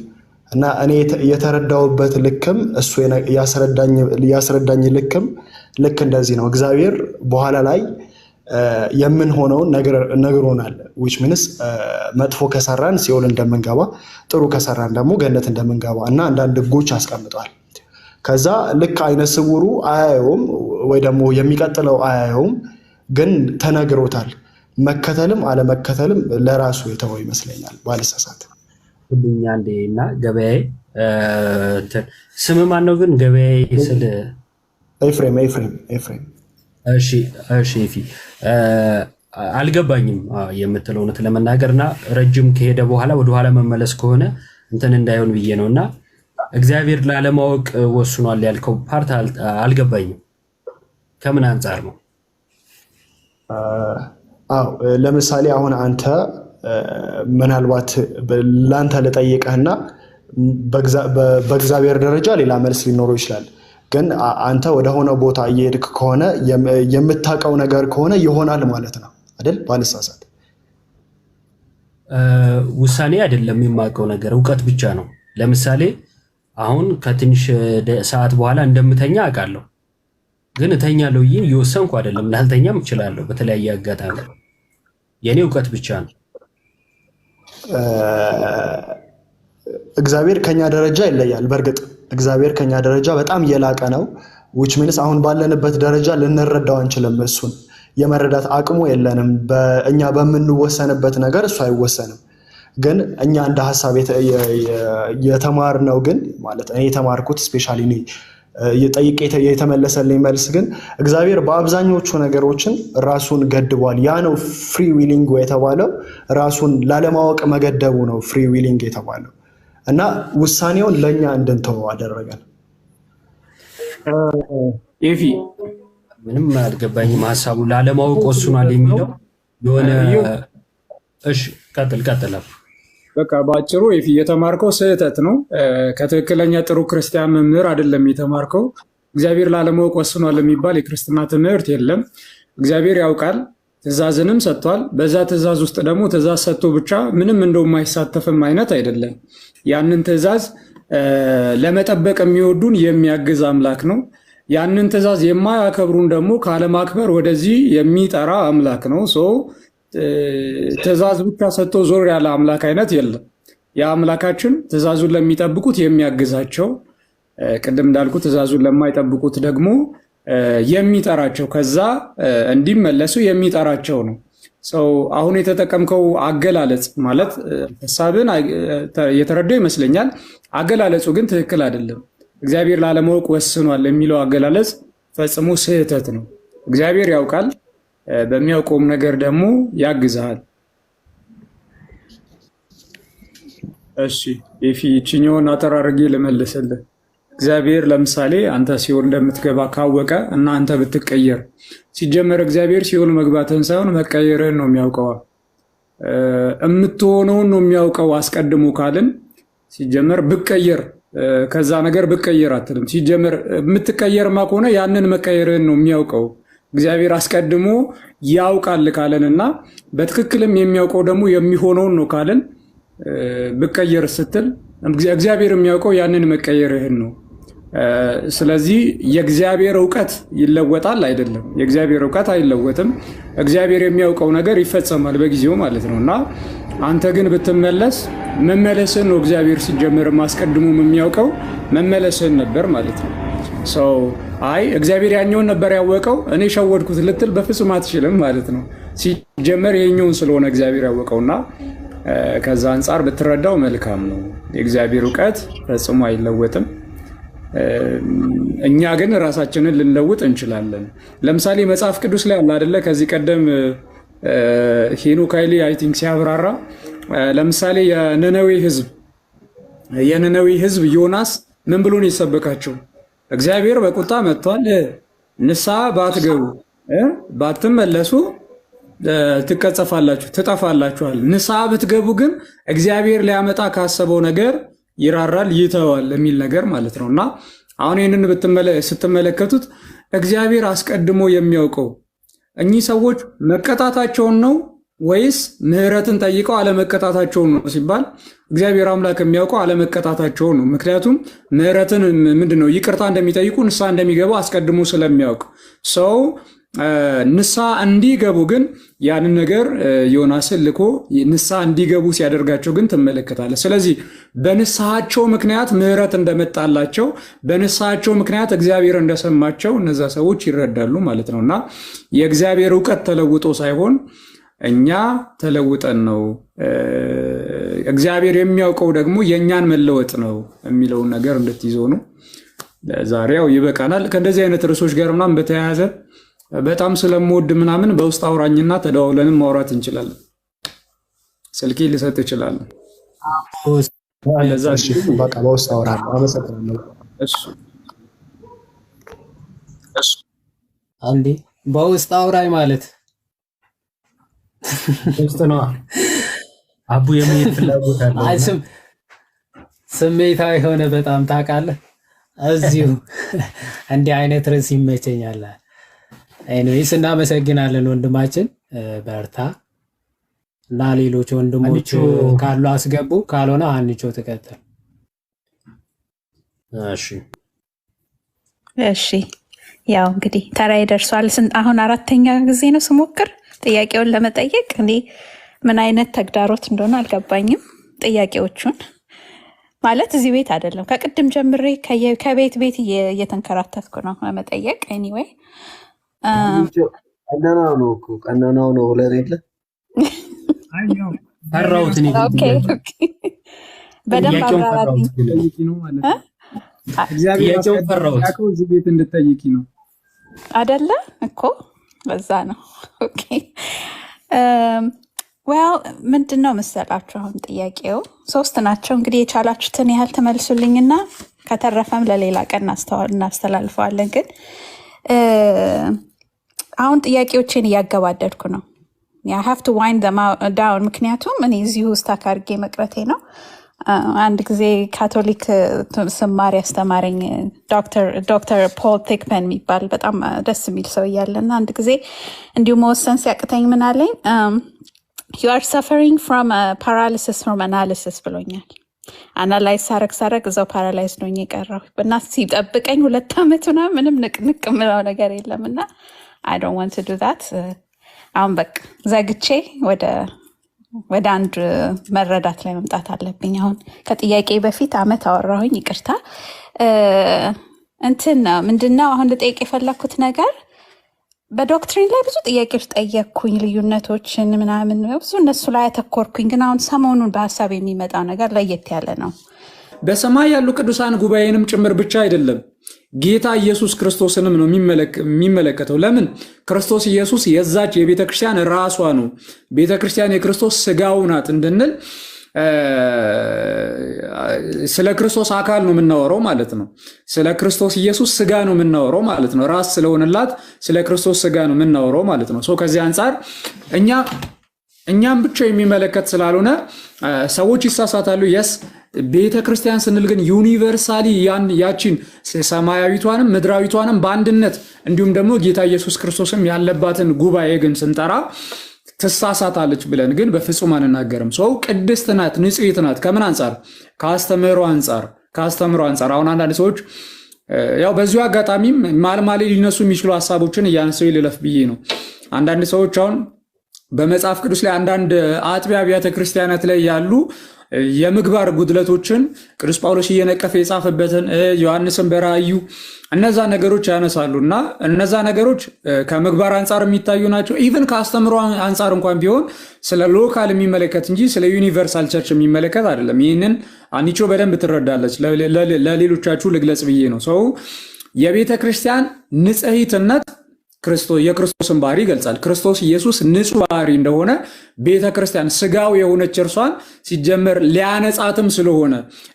እና እኔ የተረዳውበት ልክም እሱ ያስረዳኝ ልክም ልክ እንደዚህ ነው። እግዚአብሔር በኋላ ላይ የምንሆነውን ነግሮናል። which means መጥፎ ከሰራን ሲኦል እንደምንገባ ጥሩ ከሰራን ደግሞ ገነት እንደምንገባ እና አንዳንድ ህጎች አስቀምጧል። ከዛ ልክ አይነ ስውሩ አያየውም ወይ ደግሞ የሚቀጥለው አያየውም ግን ተነግሮታል። መከተልም አለመከተልም ለራሱ የተወው ይመስለኛል ባልሳሳት። ሁሉኛ እንዴና ገበያዬ ስም ማን ነው ግን ገበያዬ ስለ ኤፍሬም። እሺ ኤፊ አልገባኝም የምትለው እውነት ለመናገርና ረጅም ከሄደ በኋላ ወደ ኋላ መመለስ ከሆነ እንትን እንዳይሆን ብዬ ነውና እግዚአብሔር ላለማወቅ ወስኗል ያልከው ፓርት አልገባኝም። ከምን አንፃር ነው? ለምሳሌ አሁን አንተ ምናልባት ላንተ ልጠይቅህና በእግዚአብሔር ደረጃ ሌላ መልስ ሊኖረው ይችላል። ግን አንተ ወደ ሆነ ቦታ እየሄድክ ከሆነ የምታውቀው ነገር ከሆነ ይሆናል ማለት ነው አይደል? ባልሳሳት ውሳኔ አይደለም የማውቀው ነገር እውቀት ብቻ ነው። ለምሳሌ አሁን ከትንሽ ሰዓት በኋላ እንደምተኛ አውቃለሁ። ግን እተኛለሁ እየወሰንኩ አይደለም። ላልተኛም እችላለሁ በተለያየ አጋጣሚ። የኔ እውቀት ብቻ ነው። እግዚአብሔር ከኛ ደረጃ ይለያል። በእርግጥ እግዚአብሔር ከኛ ደረጃ በጣም የላቀ ነው። which means አሁን ባለንበት ደረጃ ልንረዳው አንችልም። እሱን የመረዳት አቅሙ የለንም። እኛ በምንወሰንበት ነገር እሱ አይወሰንም። ግን እኛ እንደ ሐሳብ የተማርነው ግን ማለት እኔ የተማርኩት ስፔሻሊ ጠይቄ የተመለሰልኝ መልስ ግን እግዚአብሔር በአብዛኞቹ ነገሮችን ራሱን ገድቧል። ያ ነው ፍሪ ዊሊንግ የተባለው። ራሱን ላለማወቅ መገደቡ ነው ፍሪ ዊሊንግ የተባለው እና ውሳኔውን ለኛ እንድንተው አደረገን። ኤፊ ምንም አልገባኝም ሐሳቡ ላለማወቅ ወስኗል የሚለው የሆነ እሺ ቀጥል በቃ ባጭሩ ኤፊ የተማርከው ስህተት ነው። ከትክክለኛ ጥሩ ክርስቲያን መምህር አይደለም የተማርከው። እግዚአብሔር ላለማወቅ ወስኗል የሚባል የክርስትና ትምህርት የለም። እግዚአብሔር ያውቃል። ትእዛዝንም ሰጥቷል። በዛ ትእዛዝ ውስጥ ደግሞ ትእዛዝ ሰጥቶ ብቻ ምንም እንደማይሳተፍም አይነት አይደለም። ያንን ትእዛዝ ለመጠበቅ የሚወዱን የሚያግዝ አምላክ ነው። ያንን ትእዛዝ የማያከብሩን ደግሞ ካለማክበር ወደዚህ የሚጠራ አምላክ ነው። ትእዛዝ ብቻ ሰጥቶ ዞር ያለ አምላክ አይነት የለም። የአምላካችን ትእዛዙን ለሚጠብቁት የሚያግዛቸው፣ ቅድም እንዳልኩ ትእዛዙን ለማይጠብቁት ደግሞ የሚጠራቸው፣ ከዛ እንዲመለሱ የሚጠራቸው ነው። አሁን የተጠቀምከው አገላለጽ ማለት ሀሳብን የተረዳው ይመስለኛል። አገላለጹ ግን ትክክል አይደለም። እግዚአብሔር ላለማወቅ ወስኗል የሚለው አገላለጽ ፈጽሞ ስህተት ነው። እግዚአብሔር ያውቃል፣ በሚያውቀውም ነገር ደግሞ ያግዝሃል። እሺ ኤፊ ይችኛውን አጠራርጌ ልመልስልህ። እግዚአብሔር ለምሳሌ አንተ ሲኦል እንደምትገባ ካወቀ እና አንተ ብትቀየር፣ ሲጀመር እግዚአብሔር ሲኦል መግባትህን ሳይሆን መቀየርህን ነው የሚያውቀው። የምትሆነውን ነው የሚያውቀው አስቀድሞ ካልን፣ ሲጀመር ብቀየር ከዛ ነገር ብቀየር አትልም። ሲጀመር የምትቀየርማ ከሆነ ያንን መቀየርህን ነው የሚያውቀው እግዚአብሔር አስቀድሞ ያውቃል ካለን እና በትክክልም የሚያውቀው ደግሞ የሚሆነውን ነው ካልን፣ ብቀየር ስትል እግዚአብሔር የሚያውቀው ያንን መቀየርህን ነው። ስለዚህ የእግዚአብሔር እውቀት ይለወጣል አይደለም? የእግዚአብሔር እውቀት አይለወጥም። እግዚአብሔር የሚያውቀው ነገር ይፈጸማል በጊዜው ማለት ነው። እና አንተ ግን ብትመለስ መመለስን ነው እግዚአብሔር ሲጀምር አስቀድሞም የሚያውቀው መመለስን ነበር ማለት ነው። አይ እግዚአብሔር ያኛውን ነበር ያወቀው እኔ ሸወድኩት ልትል በፍጹም አትችልም ማለት ነው። ሲጀመር የኛውን ስለሆነ እግዚአብሔር ያወቀውና ከዛ አንጻር ብትረዳው መልካም ነው። የእግዚአብሔር እውቀት ፈጽሞ አይለወጥም። እኛ ግን ራሳችንን ልንለውጥ እንችላለን። ለምሳሌ መጽሐፍ ቅዱስ ላይ አለ አይደለ? ከዚህ ቀደም ሄኖክ ኃይሌ አይ ቲንክ ሲያብራራ ለምሳሌ የነነዌ ህዝብ ዮናስ ምን ብሎ ነው የሰበካቸው? እግዚአብሔር በቁጣ መጥቷል፣ ንስሐ ባትገቡ ባትመለሱ ትቀጸፋላችሁ፣ ትጠፋላችኋል። ንስሐ ብትገቡ ግን እግዚአብሔር ሊያመጣ ካሰበው ነገር ይራራል፣ ይተዋል የሚል ነገር ማለት ነው። እና አሁን ይህንን ስትመለከቱት እግዚአብሔር አስቀድሞ የሚያውቀው እኚህ ሰዎች መቀጣታቸውን ነው ወይስ ምህረትን ጠይቀው አለመቀጣታቸውን ነው ሲባል እግዚአብሔር አምላክ የሚያውቀው አለመቀጣታቸውን ነው። ምክንያቱም ምህረትን ምንድነው ይቅርታ እንደሚጠይቁ ንስሐ እንደሚገቡ አስቀድሞ ስለሚያውቅ ሰው ንስሐ እንዲገቡ ግን ያንን ነገር ዮናስን ልኮ ንስሐ እንዲገቡ ሲያደርጋቸው ግን ትመለከታለህ። ስለዚህ በንስሐቸው ምክንያት ምህረት እንደመጣላቸው፣ በንስሐቸው ምክንያት እግዚአብሔር እንደሰማቸው እነዛ ሰዎች ይረዳሉ ማለት ነው። እና የእግዚአብሔር እውቀት ተለውጦ ሳይሆን እኛ ተለውጠን ነው። እግዚአብሔር የሚያውቀው ደግሞ የእኛን መለወጥ ነው የሚለውን ነገር እንድትይዘው ነው። ዛሬው ይበቃናል። ከእንደዚህ አይነት ርዕሶች ጋር ምናምን በተያያዘ በጣም ስለምወድ ምናምን በውስጥ አውራኝና ተደዋውለንም ማውራት እንችላለን። ስልኬ ልሰጥ እችላለሁ። በቃ በውስጥ አውራለሁ። አመሰግናለሁ። አንዴ በውስጥ አውራኝ ማለት ውስጥ ነው። አቡ የሚሄድ ፍላጎት አለ። ስሜታዊ የሆነ በጣም ታውቃለህ። እዚሁ እንዲህ አይነት ርዕስ ይመቸኛል። ኤኒዌይስ እናመሰግናለን ወንድማችን፣ በርታ እና ሌሎች ወንድሞች ካሉ አስገቡ፣ ካልሆነ አንቾ ተከተል። እሺ ያው እንግዲህ ተራዬ ደርሷል። አሁን አራተኛ ጊዜ ነው ስሞክር ጥያቄውን ለመጠየቅ። እኔ ምን አይነት ተግዳሮት እንደሆነ አልገባኝም። ጥያቄዎቹን ማለት እዚህ ቤት አይደለም ከቅድም ጀምሬ ከቤት እየተንከራተትኩ ነው ለመጠየቅ። ኤኒዌይ ቀናናው ነው ለሬለ ፈራሁት እኔ በደንብ አብራራልኝ። እግዚአብሔር ፈራሁት እዚህ ቤት እንድትጠይቂ ነው አይደለ እኮ በዛ ነው። ኦኬ ዌል ምንድን ነው መሰላችሁ አሁን ጥያቄው ሶስት ናቸው። እንግዲህ የቻላችሁትን ያህል ተመልሱልኝና ከተረፈም ለሌላ ቀን እናስተላልፈዋለን። ግን አሁን ጥያቄዎችን እያገባደድኩ ነው። I have to wind them down ምክንያቱም እኔ እዚሁ ስታክ አድርጌ መቅረቴ ነው። አንድ ጊዜ ካቶሊክ ስማር ያስተማረኝ ዶክተር ፖል ቴክመን የሚባል በጣም ደስ የሚል ሰው እያለና አንድ ጊዜ እንዲሁ መወሰን ሲያቅተኝ ምን አለኝ፣ you are suffering from a paralysis from analysis ብሎኛል። አናላይዝ ሳረግ እዛው ፓራላይዝ ነው የቀረው እና ሲጠብቀኝ 2 ዓመት ምንም ንቅንቅ ምለው ነገር የለም እና I don't want to do that። አሁን በቃ ዘግቼ ወደ አንድ መረዳት ላይ መምጣት አለብኝ። አሁን ከጥያቄ በፊት ዓመት አወራሁኝ፣ ይቅርታ። ምንድነው አሁን ልጠይቅ የፈለኩት ነገር በዶክትሪን ላይ ብዙ ጥያቄዎች ጠየቅኩኝ፣ ልዩነቶችን ምናምን ብዙ እነሱ ላይ ያተኮርኩኝ። ግን አሁን ሰሞኑን በሀሳብ የሚመጣው ነገር ለየት ያለ ነው። በሰማይ ያሉ ቅዱሳን ጉባኤንም ጭምር ብቻ አይደለም ጌታ ኢየሱስ ክርስቶስንም ነው የሚመለከተው። ለምን? ክርስቶስ ኢየሱስ የዛች የቤተ ክርስቲያን ራሷ ነው። ቤተ ክርስቲያን የክርስቶስ ስጋው ናት እንድንል ስለ ክርስቶስ አካል ነው የምናወራው ማለት ነው። ስለ ክርስቶስ ኢየሱስ ስጋ ነው የምናወራው ማለት ነው። ራስ ስለሆነላት ስለ ክርስቶስ ስጋ ነው የምናወራው ማለት ነው። ከዚህ አንጻር እኛም ብቻ የሚመለከት ስላልሆነ ሰዎች ይሳሳታሉ። የስ ቤተ ክርስቲያን ስንል ግን ዩኒቨርሳሊ ያቺን ሰማያዊቷንም ምድራዊቷንም በአንድነት እንዲሁም ደግሞ ጌታ ኢየሱስ ክርስቶስም ያለባትን ጉባኤ ግን ስንጠራ ትሳሳታለች ብለን ግን በፍጹም አንናገርም። ቅድስት ናት፣ ንጽሕት ናት። ከምን አንጻር? ከአስተምህሮ አንጻር። አሁን አንዳንድ ሰዎች ያው በዚሁ አጋጣሚም ማልማሌ ሊነሱ የሚችሉ ሀሳቦችን እያነሳው ልለፍ ብዬ ነው። አንዳንድ ሰዎች አሁን በመጽሐፍ ቅዱስ ላይ አንዳንድ አጥቢያ አብያተ ክርስቲያናት ላይ ያሉ የምግባር ጉድለቶችን ቅዱስ ጳውሎስ እየነቀፈ የጻፈበትን ዮሐንስን በራእዩ እነዛ ነገሮች ያነሳሉ እና እነዛ ነገሮች ከምግባር አንጻር የሚታዩ ናቸው። ኢቭን ከአስተምሮ አንጻር እንኳን ቢሆን ስለ ሎካል የሚመለከት እንጂ ስለ ዩኒቨርሳል ቸርች የሚመለከት አይደለም። ይህንን አንቺ በደንብ ትረዳለች። ለሌሎቻችሁ ልግለጽ ብዬ ነው። የቤተ ክርስቲያን ንጽሕትነት የክርስቶስን ባህሪ ይገልጻል። ክርስቶስ ኢየሱስ ንጹሕ ባህሪ እንደሆነ ቤተ ክርስቲያን ስጋው የሆነች እርሷን ሲጀመር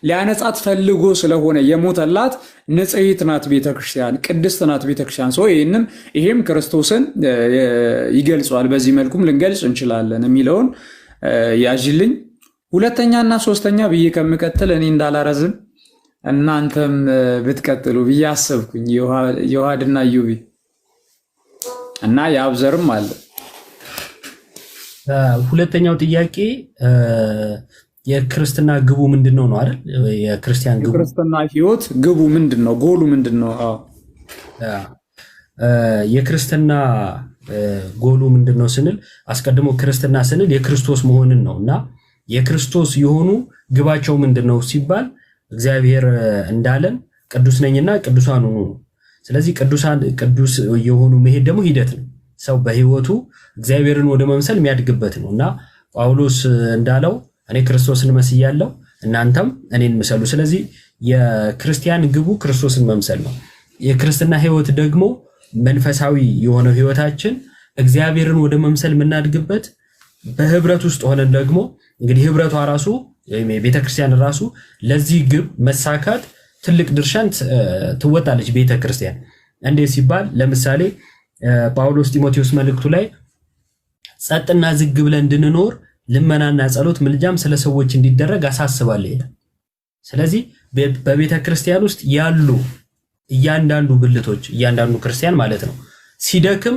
ሊያነጻት ፈልጎ ስለሆነ የሞተላት ንጽሕት ናት ቤተክርስቲያን፣ ቅድስት ናት ቤተክርስቲያን። ይሄም ክርስቶስን ይገልጸዋል። በዚህ መልኩም ልንገልጽ እንችላለን የሚለውን ያዥልኝ። ሁለተኛና ሶስተኛ ብዬ ከምቀጥል እኔ እንዳላረዝም እናንተም ብትቀጥሉ ብዬ አሰብኩኝ። ዮሐድና ዩቢ እና የአብዘርም አለ። ሁለተኛው ጥያቄ የክርስትና ግቡ ምንድነው ነው አይደል? የክርስቲያን ግቡ የክርስትና ህይወት ግቡ ምንድነው? ጎሉ ምንድነው? የክርስትና ጎሉ ምንድነው ስንል አስቀድሞ ክርስትና ስንል የክርስቶስ መሆንን ነው እና የክርስቶስ የሆኑ ግባቸው ምንድነው ሲባል እግዚአብሔር እንዳለን ቅዱስ ነኝና ቅዱሳን ሁኑ። ስለዚህ ቅዱስ የሆኑ መሄድ ደግሞ ሂደት ነው። ሰው በህይወቱ እግዚአብሔርን ወደ መምሰል የሚያድግበት ነው እና ጳውሎስ እንዳለው እኔ ክርስቶስን መስያለሁ እናንተም እኔን ምሰሉ። ስለዚህ የክርስቲያን ግቡ ክርስቶስን መምሰል ነው። የክርስትና ህይወት ደግሞ መንፈሳዊ የሆነው ህይወታችን እግዚአብሔርን ወደ መምሰል የምናድግበት በህብረት ውስጥ ሆነን ደግሞ እንግዲህ ህብረቷ ራሱ ቤተክርስቲያን ራሱ ለዚህ ግብ መሳካት ትልቅ ድርሻን ትወጣለች። ቤተክርስቲያን እንዴት ሲባል ለምሳሌ ጳውሎስ ጢሞቴዎስ መልእክቱ ላይ ጸጥና ዝግ ብለን እንድንኖር ልመናና ጸሎት ምልጃም ስለ ሰዎች እንዲደረግ አሳስባለሁ ይላል። ስለዚህ በቤተክርስቲያን ውስጥ ያሉ እያንዳንዱ ብልቶች እያንዳንዱ ክርስቲያን ማለት ነው ሲደክም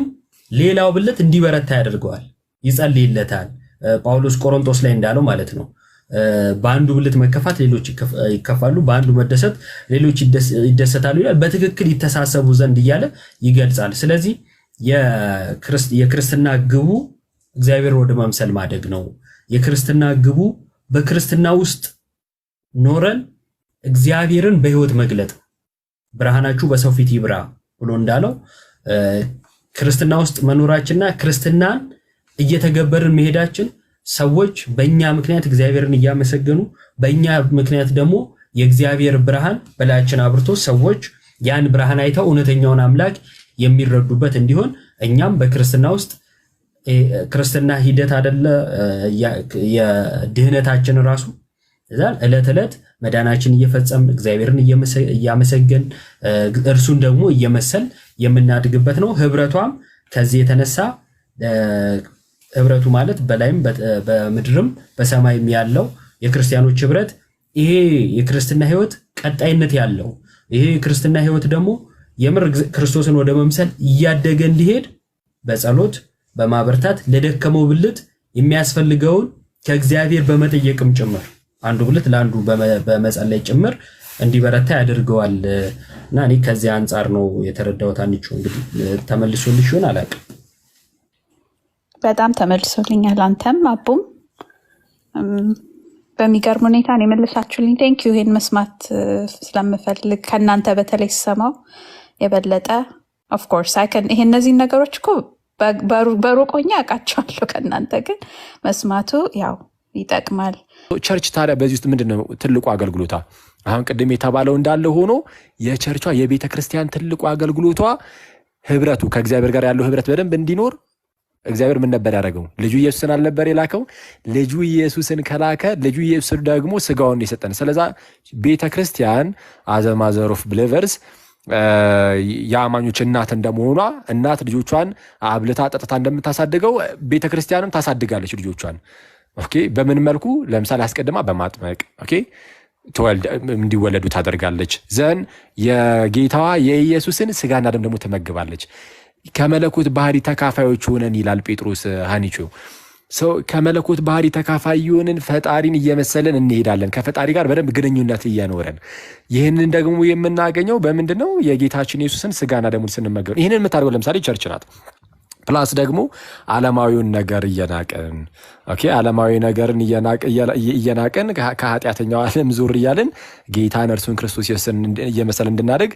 ሌላው ብልት እንዲበረታ ያደርገዋል፣ ይጸልይለታል። ጳውሎስ ቆሮንቶስ ላይ እንዳለው ማለት ነው በአንዱ ብልት መከፋት ሌሎች ይከፋሉ፣ በአንዱ መደሰት ሌሎች ይደሰታሉ ይላል። በትክክል ይተሳሰቡ ዘንድ እያለ ይገልጻል። ስለዚህ የክርስትና ግቡ እግዚአብሔር ወደ መምሰል ማደግ ነው። የክርስትና ግቡ በክርስትና ውስጥ ኖረን እግዚአብሔርን በህይወት መግለጥ፣ ብርሃናችሁ በሰው ፊት ይብራ ብሎ እንዳለው ክርስትና ውስጥ መኖራችንና ክርስትናን እየተገበርን መሄዳችን ሰዎች በእኛ ምክንያት እግዚአብሔርን እያመሰገኑ በእኛ ምክንያት ደግሞ የእግዚአብሔር ብርሃን በላያችን አብርቶ ሰዎች ያን ብርሃን አይተው እውነተኛውን አምላክ የሚረዱበት እንዲሆን እኛም በክርስትና ውስጥ ክርስትና ሂደት አይደለ የድህነታችን ራሱ ዕለት ዕለት መዳናችን እየፈጸምን እግዚአብሔርን እያመሰገን እርሱን ደግሞ እየመሰል የምናድግበት ነው። ህብረቷም ከዚህ የተነሳ ህብረቱ ማለት በላይም በምድርም በሰማይም ያለው የክርስቲያኖች ህብረት ይሄ የክርስትና ህይወት ቀጣይነት ያለው ይሄ የክርስትና ህይወት ደግሞ የምር ክርስቶስን ወደ መምሰል እያደገ እንዲሄድ በጸሎት በማበርታት ለደከመው ብልት የሚያስፈልገውን ከእግዚአብሔር በመጠየቅም ጭምር አንዱ ብልት ለአንዱ በመጸለይ ጭምር እንዲበረታ ያደርገዋል እና እኔ ከዚህ አንፃር ነው የተረዳሁት። አንቺ እንግዲህ ተመልሶልሽ ይሆን አላውቅም። በጣም ተመልሶልኛል። አንተም አቡም በሚገርም ሁኔታ ነው የመለሳችሁልኝ። ቴንክ ዩ። ይሄን መስማት ስለምፈልግ ከእናንተ በተለይ ስሰማው የበለጠ ኦፍ ኮርስ ይሄ እነዚህን ነገሮች እኮ በሩቆኛ አውቃቸዋለሁ ከእናንተ ግን መስማቱ ያው ይጠቅማል። ቸርች ታዲያ በዚህ ውስጥ ምንድነው ትልቁ አገልግሎቷ? አሁን ቅድም የተባለው እንዳለ ሆኖ የቸርቿ የቤተ ክርስቲያን ትልቁ አገልግሎቷ ህብረቱ ከእግዚአብሔር ጋር ያለው ህብረት በደንብ እንዲኖር እግዚአብሔር ምን ነበር ያደረገው? ልጁ ኢየሱስን አልነበር የላከው? ልጁ ኢየሱስን ከላከ ልጁ ኢየሱስ ደግሞ ስጋውን የሰጠን። ስለዛ ቤተ ክርስቲያን አዘ ማዘር ኦፍ ብሊቨርስ የአማኞች እናት እንደመሆኗ እናት ልጆቿን አብልታ ጠጥታ እንደምታሳድገው ቤተ ክርስቲያንም ታሳድጋለች ልጆቿን። ኦኬ በምን መልኩ? ለምሳሌ አስቀድማ በማጥመቅ ኦኬ እንዲወለዱ ታደርጋለች። ዘን የጌታዋ የኢየሱስን ስጋና ደም ደግሞ ትመግባለች። ከመለኮት ባህሪ ተካፋዮች ሆነን ይላል ጴጥሮስ ሃኒቾ። ከመለኮት ባህሪ ተካፋይ ሆነን ፈጣሪን እየመሰለን እንሄዳለን፣ ከፈጣሪ ጋር በደንብ ግንኙነት እየኖረን። ይህንን ደግሞ የምናገኘው በምንድነው? የጌታችን ኢየሱስን ስጋና ደሙን ስንመገብ። ይህንን የምታደርገው ለምሳሌ ቸርች ናት። ፕላስ ደግሞ ዓለማዊውን ነገር እየናቀን ኦኬ ዓለማዊ ነገርን እየናቀን ከኃጢአተኛው ዓለም ዙር እያልን ጌታን እርሱን ክርስቶስ ኢየሱስን እየመሰለን እንድናደግ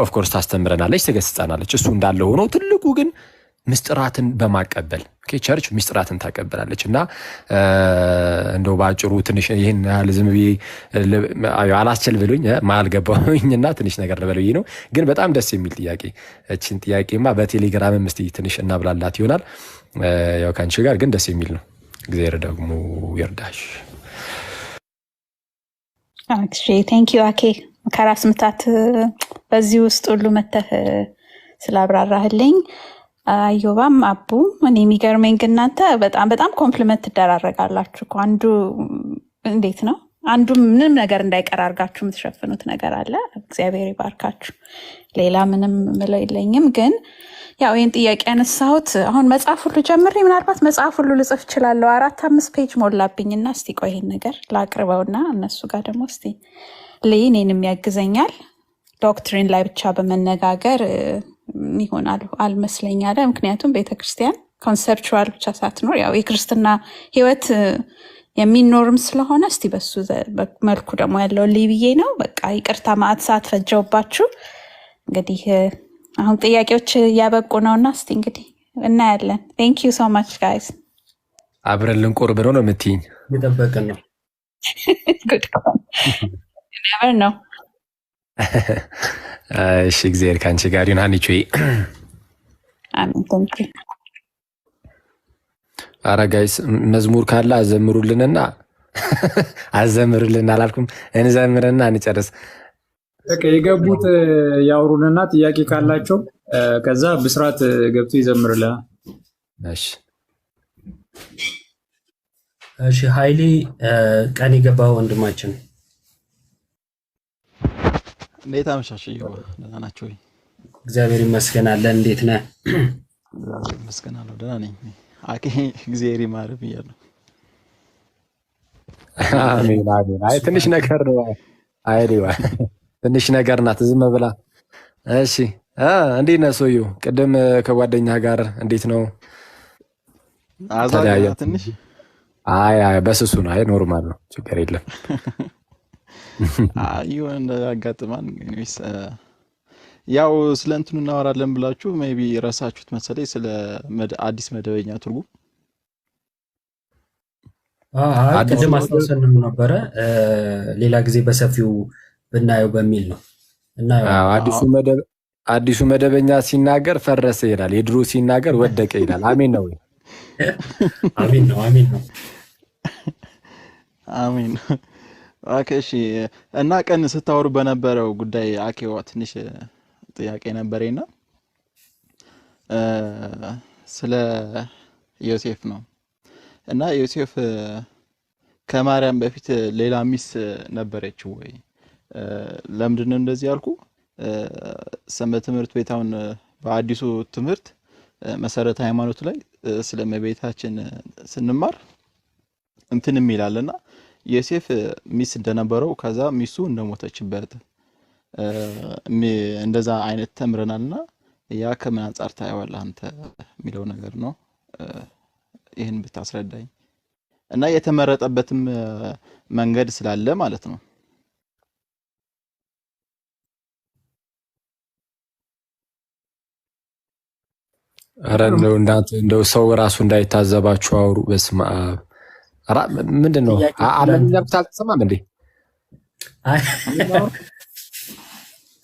ኦፍ ኮርስ ታስተምረናለች፣ ትገስጻናለች። እሱ እንዳለ ሆኖ ትልቁ ግን ምስጢራትን በማቀበል ኦኬ ቸርች ምስጢራትን ታቀበላለች። እና እንደው ባጭሩ ትንሽ ይሄን ያህል ዝም ብዬ አላስችል ብሎኝ ማልገባውኝና ትንሽ ነገር ልበለው ነው። ግን በጣም ደስ የሚል ጥያቄ። እቺን ጥያቄማ በቴሌግራም እስቲ ትንሽ እናብላላት ይሆናል። ያው ካንቺ ጋር ግን ደስ የሚል ነው። እግዚአብሔር ደግሞ ይርዳሽ። እሺ ቴንክ ዩ አኬ ከራስ ምታት በዚህ ውስጥ ሁሉ መተህ ስላብራራህልኝ አዮባም አቡ እኔ የሚገርመኝ ግን እናንተ በጣም ኮምፕሊመንት ትደራረጋላችሁ እኮ። አንዱ እንዴት ነው አንዱ ምንም ነገር እንዳይቀር አድርጋችሁ የምትሸፍኑት ነገር አለ። እግዚአብሔር ይባርካችሁ። ሌላ ምንም ምለው የለኝም። ግን ያው ይህን ጥያቄ ያነሳሁት አሁን መጽሐፍ ሁሉ ጀምሬ ምናልባት መጽሐፍ ሁሉ ልጽፍ እችላለሁ። 4-5 ፔጅ ሞላብኝና እስቲ ቆይ ይሄን ነገር ላቅርበውና እነሱ ጋር ደግሞ እስቲ እኔንም ያግዘኛል። ዶክትሪን ላይ ብቻ በመነጋገር ይሆናል አልመስለኛል። ምክንያቱም ቤተክርስቲያን ኮንሰፕቹዋል ብቻ ሳትኖር ያው የክርስትና ህይወት የሚኖርም ስለሆነ እስቲ በሱ መልኩ ደግሞ ያለው ልብዬ ነው። በቃ ይቅርታ ማዕት ሰዓት ፈጀውባችሁ። እንግዲህ አሁን ጥያቄዎች እያበቁ ነውና እስቲ እንግዲህ እናያለን። ቴንክ ዩ ሶ ማች ጋይስ። አብረን ልንቆርብ ነው የምትይኝ? እየጠበቅን ነው። ጉድ ነበር ነው። እሺ እግዚአብሔር ካንቺ ጋር ይሁን ሃኒቾ። አሜን። ቴንክ ዩ። አረ ጋይስ መዝሙር ካለ አዘምሩልንና አዘምሩልን አላልኩም፣ እንዘምርና እንጨርስ። የገቡት ያውሩንና ጥያቄ ካላቸው ከዛ ብስራት ገብቶ ይዘምርልናል። እሺ እሺ ኃይሌ ቀን የገባው ወንድማችን እንዴት አመሻሽ? ደህና ናችሁ ወይ? እግዚአብሔር ይመስገን አለን። እንዴት ነህ? እግዚአብሔር ይመስገን አለሁ ደህና ነኝ። አኬ እግዚአብሔር ይማር ብያለሁ። አሜን አሜን። አይ ትንሽ ነገር ነው አይዲዋ ትንሽ ነገር ናት ዝም ብላ። እሺ እንዴት ነህ ሰውዬው? ቅድም ከጓደኛ ጋር እንዴት ነው? አዛኛ ትንሽ አይ በስሱ ነው። አይ ኖርማል ነው፣ ችግር የለም። ይሁን እንዳጋጥማን ያው ስለ እንትኑ እናወራለን ብላችሁ ሜቢ ረሳችሁት መሰለኝ፣ ስለ አዲስ መደበኛ ትርጉም ቅድም አስታውሰንም ነበረ። ሌላ ጊዜ በሰፊው ብናየው በሚል ነው። እና አዲሱ መደበኛ ሲናገር ፈረሰ ይላል፣ የድሮ ሲናገር ወደቀ ይላል። አሜን ነው ወይ? አሜን ነው፣ አሜን ነው፣ አሜን። እሺ እና ቀን ስታወሩ በነበረው ጉዳይ አኬዋ ትንሽ ጥያቄ ነበረኝና ስለ ዮሴፍ ነው። እና ዮሴፍ ከማርያም በፊት ሌላ ሚስት ነበረችው ወይ? ለምንድን ነው እንደዚህ ያልኩ? ሰንበት ትምህርት ቤት አሁን በአዲሱ ትምህርት መሰረተ ሃይማኖት ላይ ስለ እመቤታችን ስንማር እንትንም ይላልና ዮሴፍ ሚስት እንደነበረው ከዛ ሚስቱ እንደሞተችበት እንደዛ አይነት ተምረናልና ያ ከምን አንፃር ታየዋለህ አንተ የሚለው ነገር ነው። ይሄን ብታስረዳኝ እና የተመረጠበትም መንገድ ስላለ ማለት ነው። አረ እንደው ሰው ራሱ እንዳይታዘባችሁ አውሩ። በስመ አብ። አራ ምንድነው? አማርኛ ብታልተሰማም እንዴ?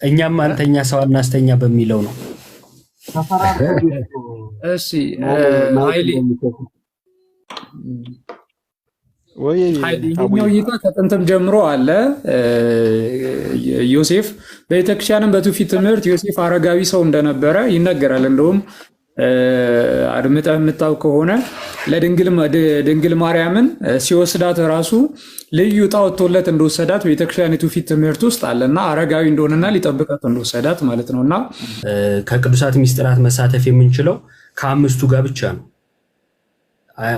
እኛም አንተኛ ሰው አናስተኛ በሚለው ነው። እሺ ኃይሌ ይሄኛው እይታ ከጥንትም ጀምሮ አለ። ዮሴፍ በቤተክርስቲያንም በትውፊት ትምህርት ዮሴፍ አረጋዊ ሰው እንደነበረ ይነገራል። እንደውም አድምጠህ የምታውቅ ከሆነ ለድንግል ማርያምን ሲወስዳት ራሱ ልዩ ዕጣ ወጥቶለት እንደወሰዳት ቤተክርስቲያን የትውፊት ትምህርት ውስጥ አለና አረጋዊ እንደሆነና ሊጠብቃት እንደወሰዳት ማለት ነውና ከቅዱሳት ሚስጥራት መሳተፍ የምንችለው ከአምስቱ ጋር ብቻ ነው።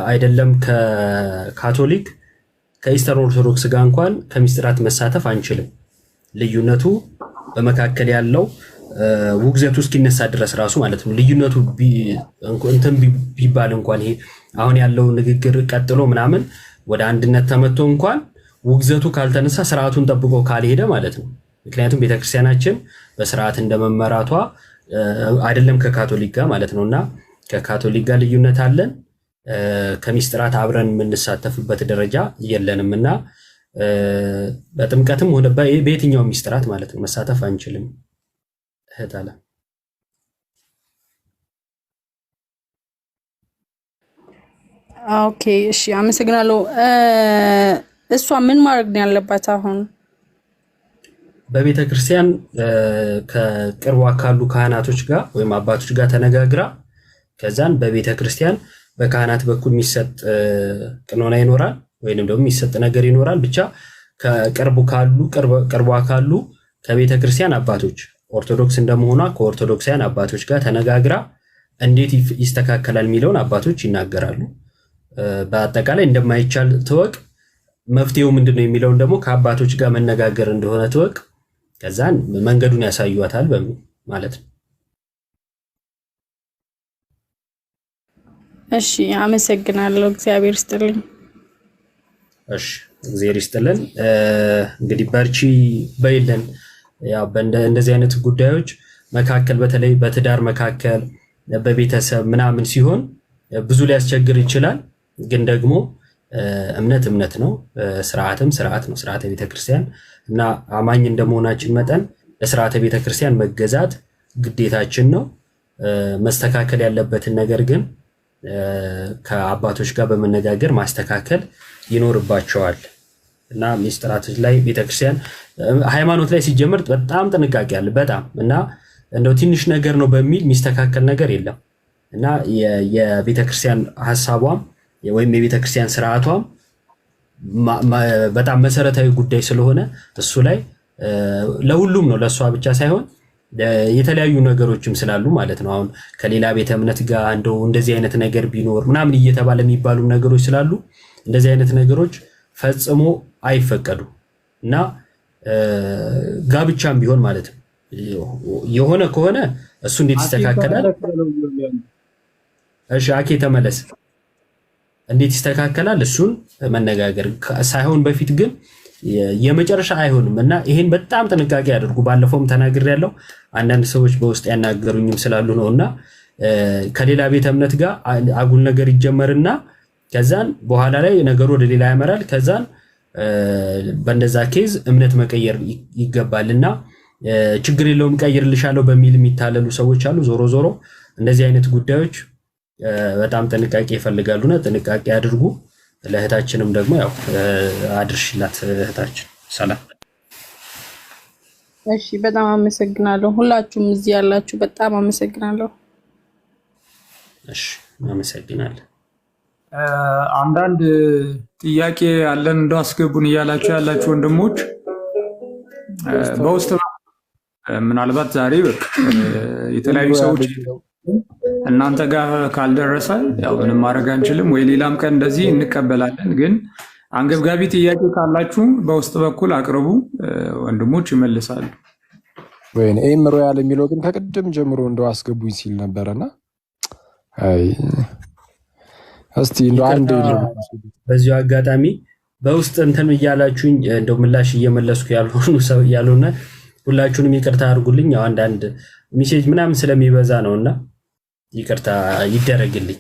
አይደለም ከካቶሊክ ከኢስተርን ኦርቶዶክስ ጋር እንኳን ከሚስጥራት መሳተፍ አንችልም። ልዩነቱ በመካከል ያለው ውግዘቱ እስኪነሳ ድረስ ራሱ ማለት ነው። ልዩነቱ እንትን ቢባል እንኳን ይሄ አሁን ያለው ንግግር ቀጥሎ ምናምን ወደ አንድነት ተመቶ እንኳን ውግዘቱ ካልተነሳ ስርዓቱን ጠብቆ ካልሄደ ማለት ነው። ምክንያቱም ቤተክርስቲያናችን በስርዓት እንደመመራቷ አይደለም ከካቶሊክ ጋር ማለት ነውና ከካቶሊክ ጋር ልዩነት አለን። ከሚስጥራት አብረን የምንሳተፍበት ደረጃ የለንም እና በጥምቀትም ሆነ በየትኛው ሚስጥራት ማለት ነው መሳተፍ አንችልም። እህታለ ኦኬ እሺ አመሰግናለሁ። እሷ ምን ማድረግ ነው ያለባት አሁን? በቤተ ክርስቲያን ከቅርቧ ካሉ ካህናቶች ጋር ወይም አባቶች ጋር ተነጋግራ ከዛን በቤተ ክርስቲያን በካህናት በኩል የሚሰጥ ቅኖና ይኖራል ወይንም ደግሞ የሚሰጥ ነገር ይኖራል። ብቻ ከቅርቧ ካሉ ከቤተ ክርስቲያን አባቶች ኦርቶዶክስ እንደመሆኗ ከኦርቶዶክሳውያን አባቶች ጋር ተነጋግራ እንዴት ይስተካከላል የሚለውን አባቶች ይናገራሉ። በአጠቃላይ እንደማይቻል ትወቅ፣ መፍትሄው ምንድነው የሚለውን ደግሞ ከአባቶች ጋር መነጋገር እንደሆነ ትወቅ። ከዛን መንገዱን ያሳዩዋታል ማለት ነው። እሺ አመሰግናለሁ። እግዚአብሔር ይስጥልኝ። እሺ እግዚአብሔር ይስጥልን። እንግዲህ በርቺ በይለን። ያው እንደዚህ አይነት ጉዳዮች መካከል በተለይ በትዳር መካከል በቤተሰብ ምናምን ሲሆን ብዙ ሊያስቸግር ይችላል። ግን ደግሞ እምነት ነው፣ ስርዓትም ስርዓት ነው። ስርዓተ ቤተክርስቲያን እና አማኝ እንደመሆናችን መጠን ለስርዓተ ቤተክርስቲያን መገዛት ግዴታችን ነው። መስተካከል ያለበትን ነገር ግን ከአባቶች ጋር በመነጋገር ማስተካከል ይኖርባቸዋል እና ሚስጥራቶች ላይ ቤተክርስቲያን ሃይማኖት ላይ ሲጀምር በጣም ጥንቃቄ አለ በጣም እና እንደው ትንሽ ነገር ነው በሚል ሚስተካከል ነገር የለም እና የቤተክርስቲያን ሐሳቧም ወይም የቤተክርስቲያን ስርዓቷም በጣም መሰረታዊ ጉዳይ ስለሆነ እሱ ላይ ለሁሉም ነው ለሷ ብቻ ሳይሆን የተለያዩ ነገሮችም ስላሉ ማለት ነው። አሁን ከሌላ ቤተ እምነት ጋር እንደዚህ አይነት ነገር ቢኖር ምናምን እየተባለ የሚባሉ ነገሮች ስላሉ እንደዚህ አይነት ነገሮች ፈጽሞ አይፈቀዱ እና ጋብቻም ቢሆን ማለት ነው የሆነ ከሆነ እሱ እንዴት ይስተካከላል? እሺ አኬ ተመለስ። እንዴት ይስተካከላል? እሱን መነጋገር ሳይሆን በፊት ግን የመጨረሻ አይሆንም እና ይሄን በጣም ጥንቃቄ ያድርጉ። ባለፈውም ተናግሬያለሁ። አንዳንድ ሰዎች በውስጥ ያናገሩኝም ስላሉ ነውና ከሌላ ቤተ እምነት ጋር አጉል ነገር ይጀመርና ከዛን በኋላ ላይ ነገሩ ወደ ሌላ ያመራል። ከዛን በእንደዛ ኬዝ እምነት መቀየር ይገባልና ችግር የለውም ቀይርልሻለሁ በሚል የሚታለሉ ሰዎች አሉ። ዞሮ ዞሮ እንደዚህ አይነት ጉዳዮች በጣም ጥንቃቄ ይፈልጋሉና ጥንቃቄ አድርጉ። ለእህታችንም ደግሞ ያው አድርሽላት እህታችን። ሰላም። እሺ በጣም አመሰግናለሁ። ሁላችሁም እዚህ ያላችሁ በጣም አመሰግናለሁ። እሺ አመሰግናለሁ። አንዳንድ ጥያቄ አለን እንደው አስገቡን እያላችሁ ያላችሁ ወንድሞች በውስጥ ምናልባት ዛሬ በቃ የተለያዩ ሰዎች እናንተ ጋር ካልደረሰ ያው ምንም ማድረግ አንችልም፣ ወይ ሌላም ቀን እንደዚህ እንቀበላለን። ግን አንገብጋቢ ጥያቄ ካላችሁ በውስጥ በኩል አቅርቡ፣ ወንድሞች ይመልሳሉ። ወይ ኤም ሮያል የሚለው ግን ከቅድም ጀምሮ እንደው አስገቡኝ ሲል ነበረና አይ እስቲ እንደው አንድ በዚሁ አጋጣሚ በውስጥ እንትን እያላችሁኝ እንደው ምላሽ እየመለስኩ ያልሆነ ሁላችሁንም ይቅርታ አድርጉልኝ። ያው አንዳንድ ሜሴጅ ምናምን ስለሚበዛ ነውና ይቅርታ ይደረግልኝ።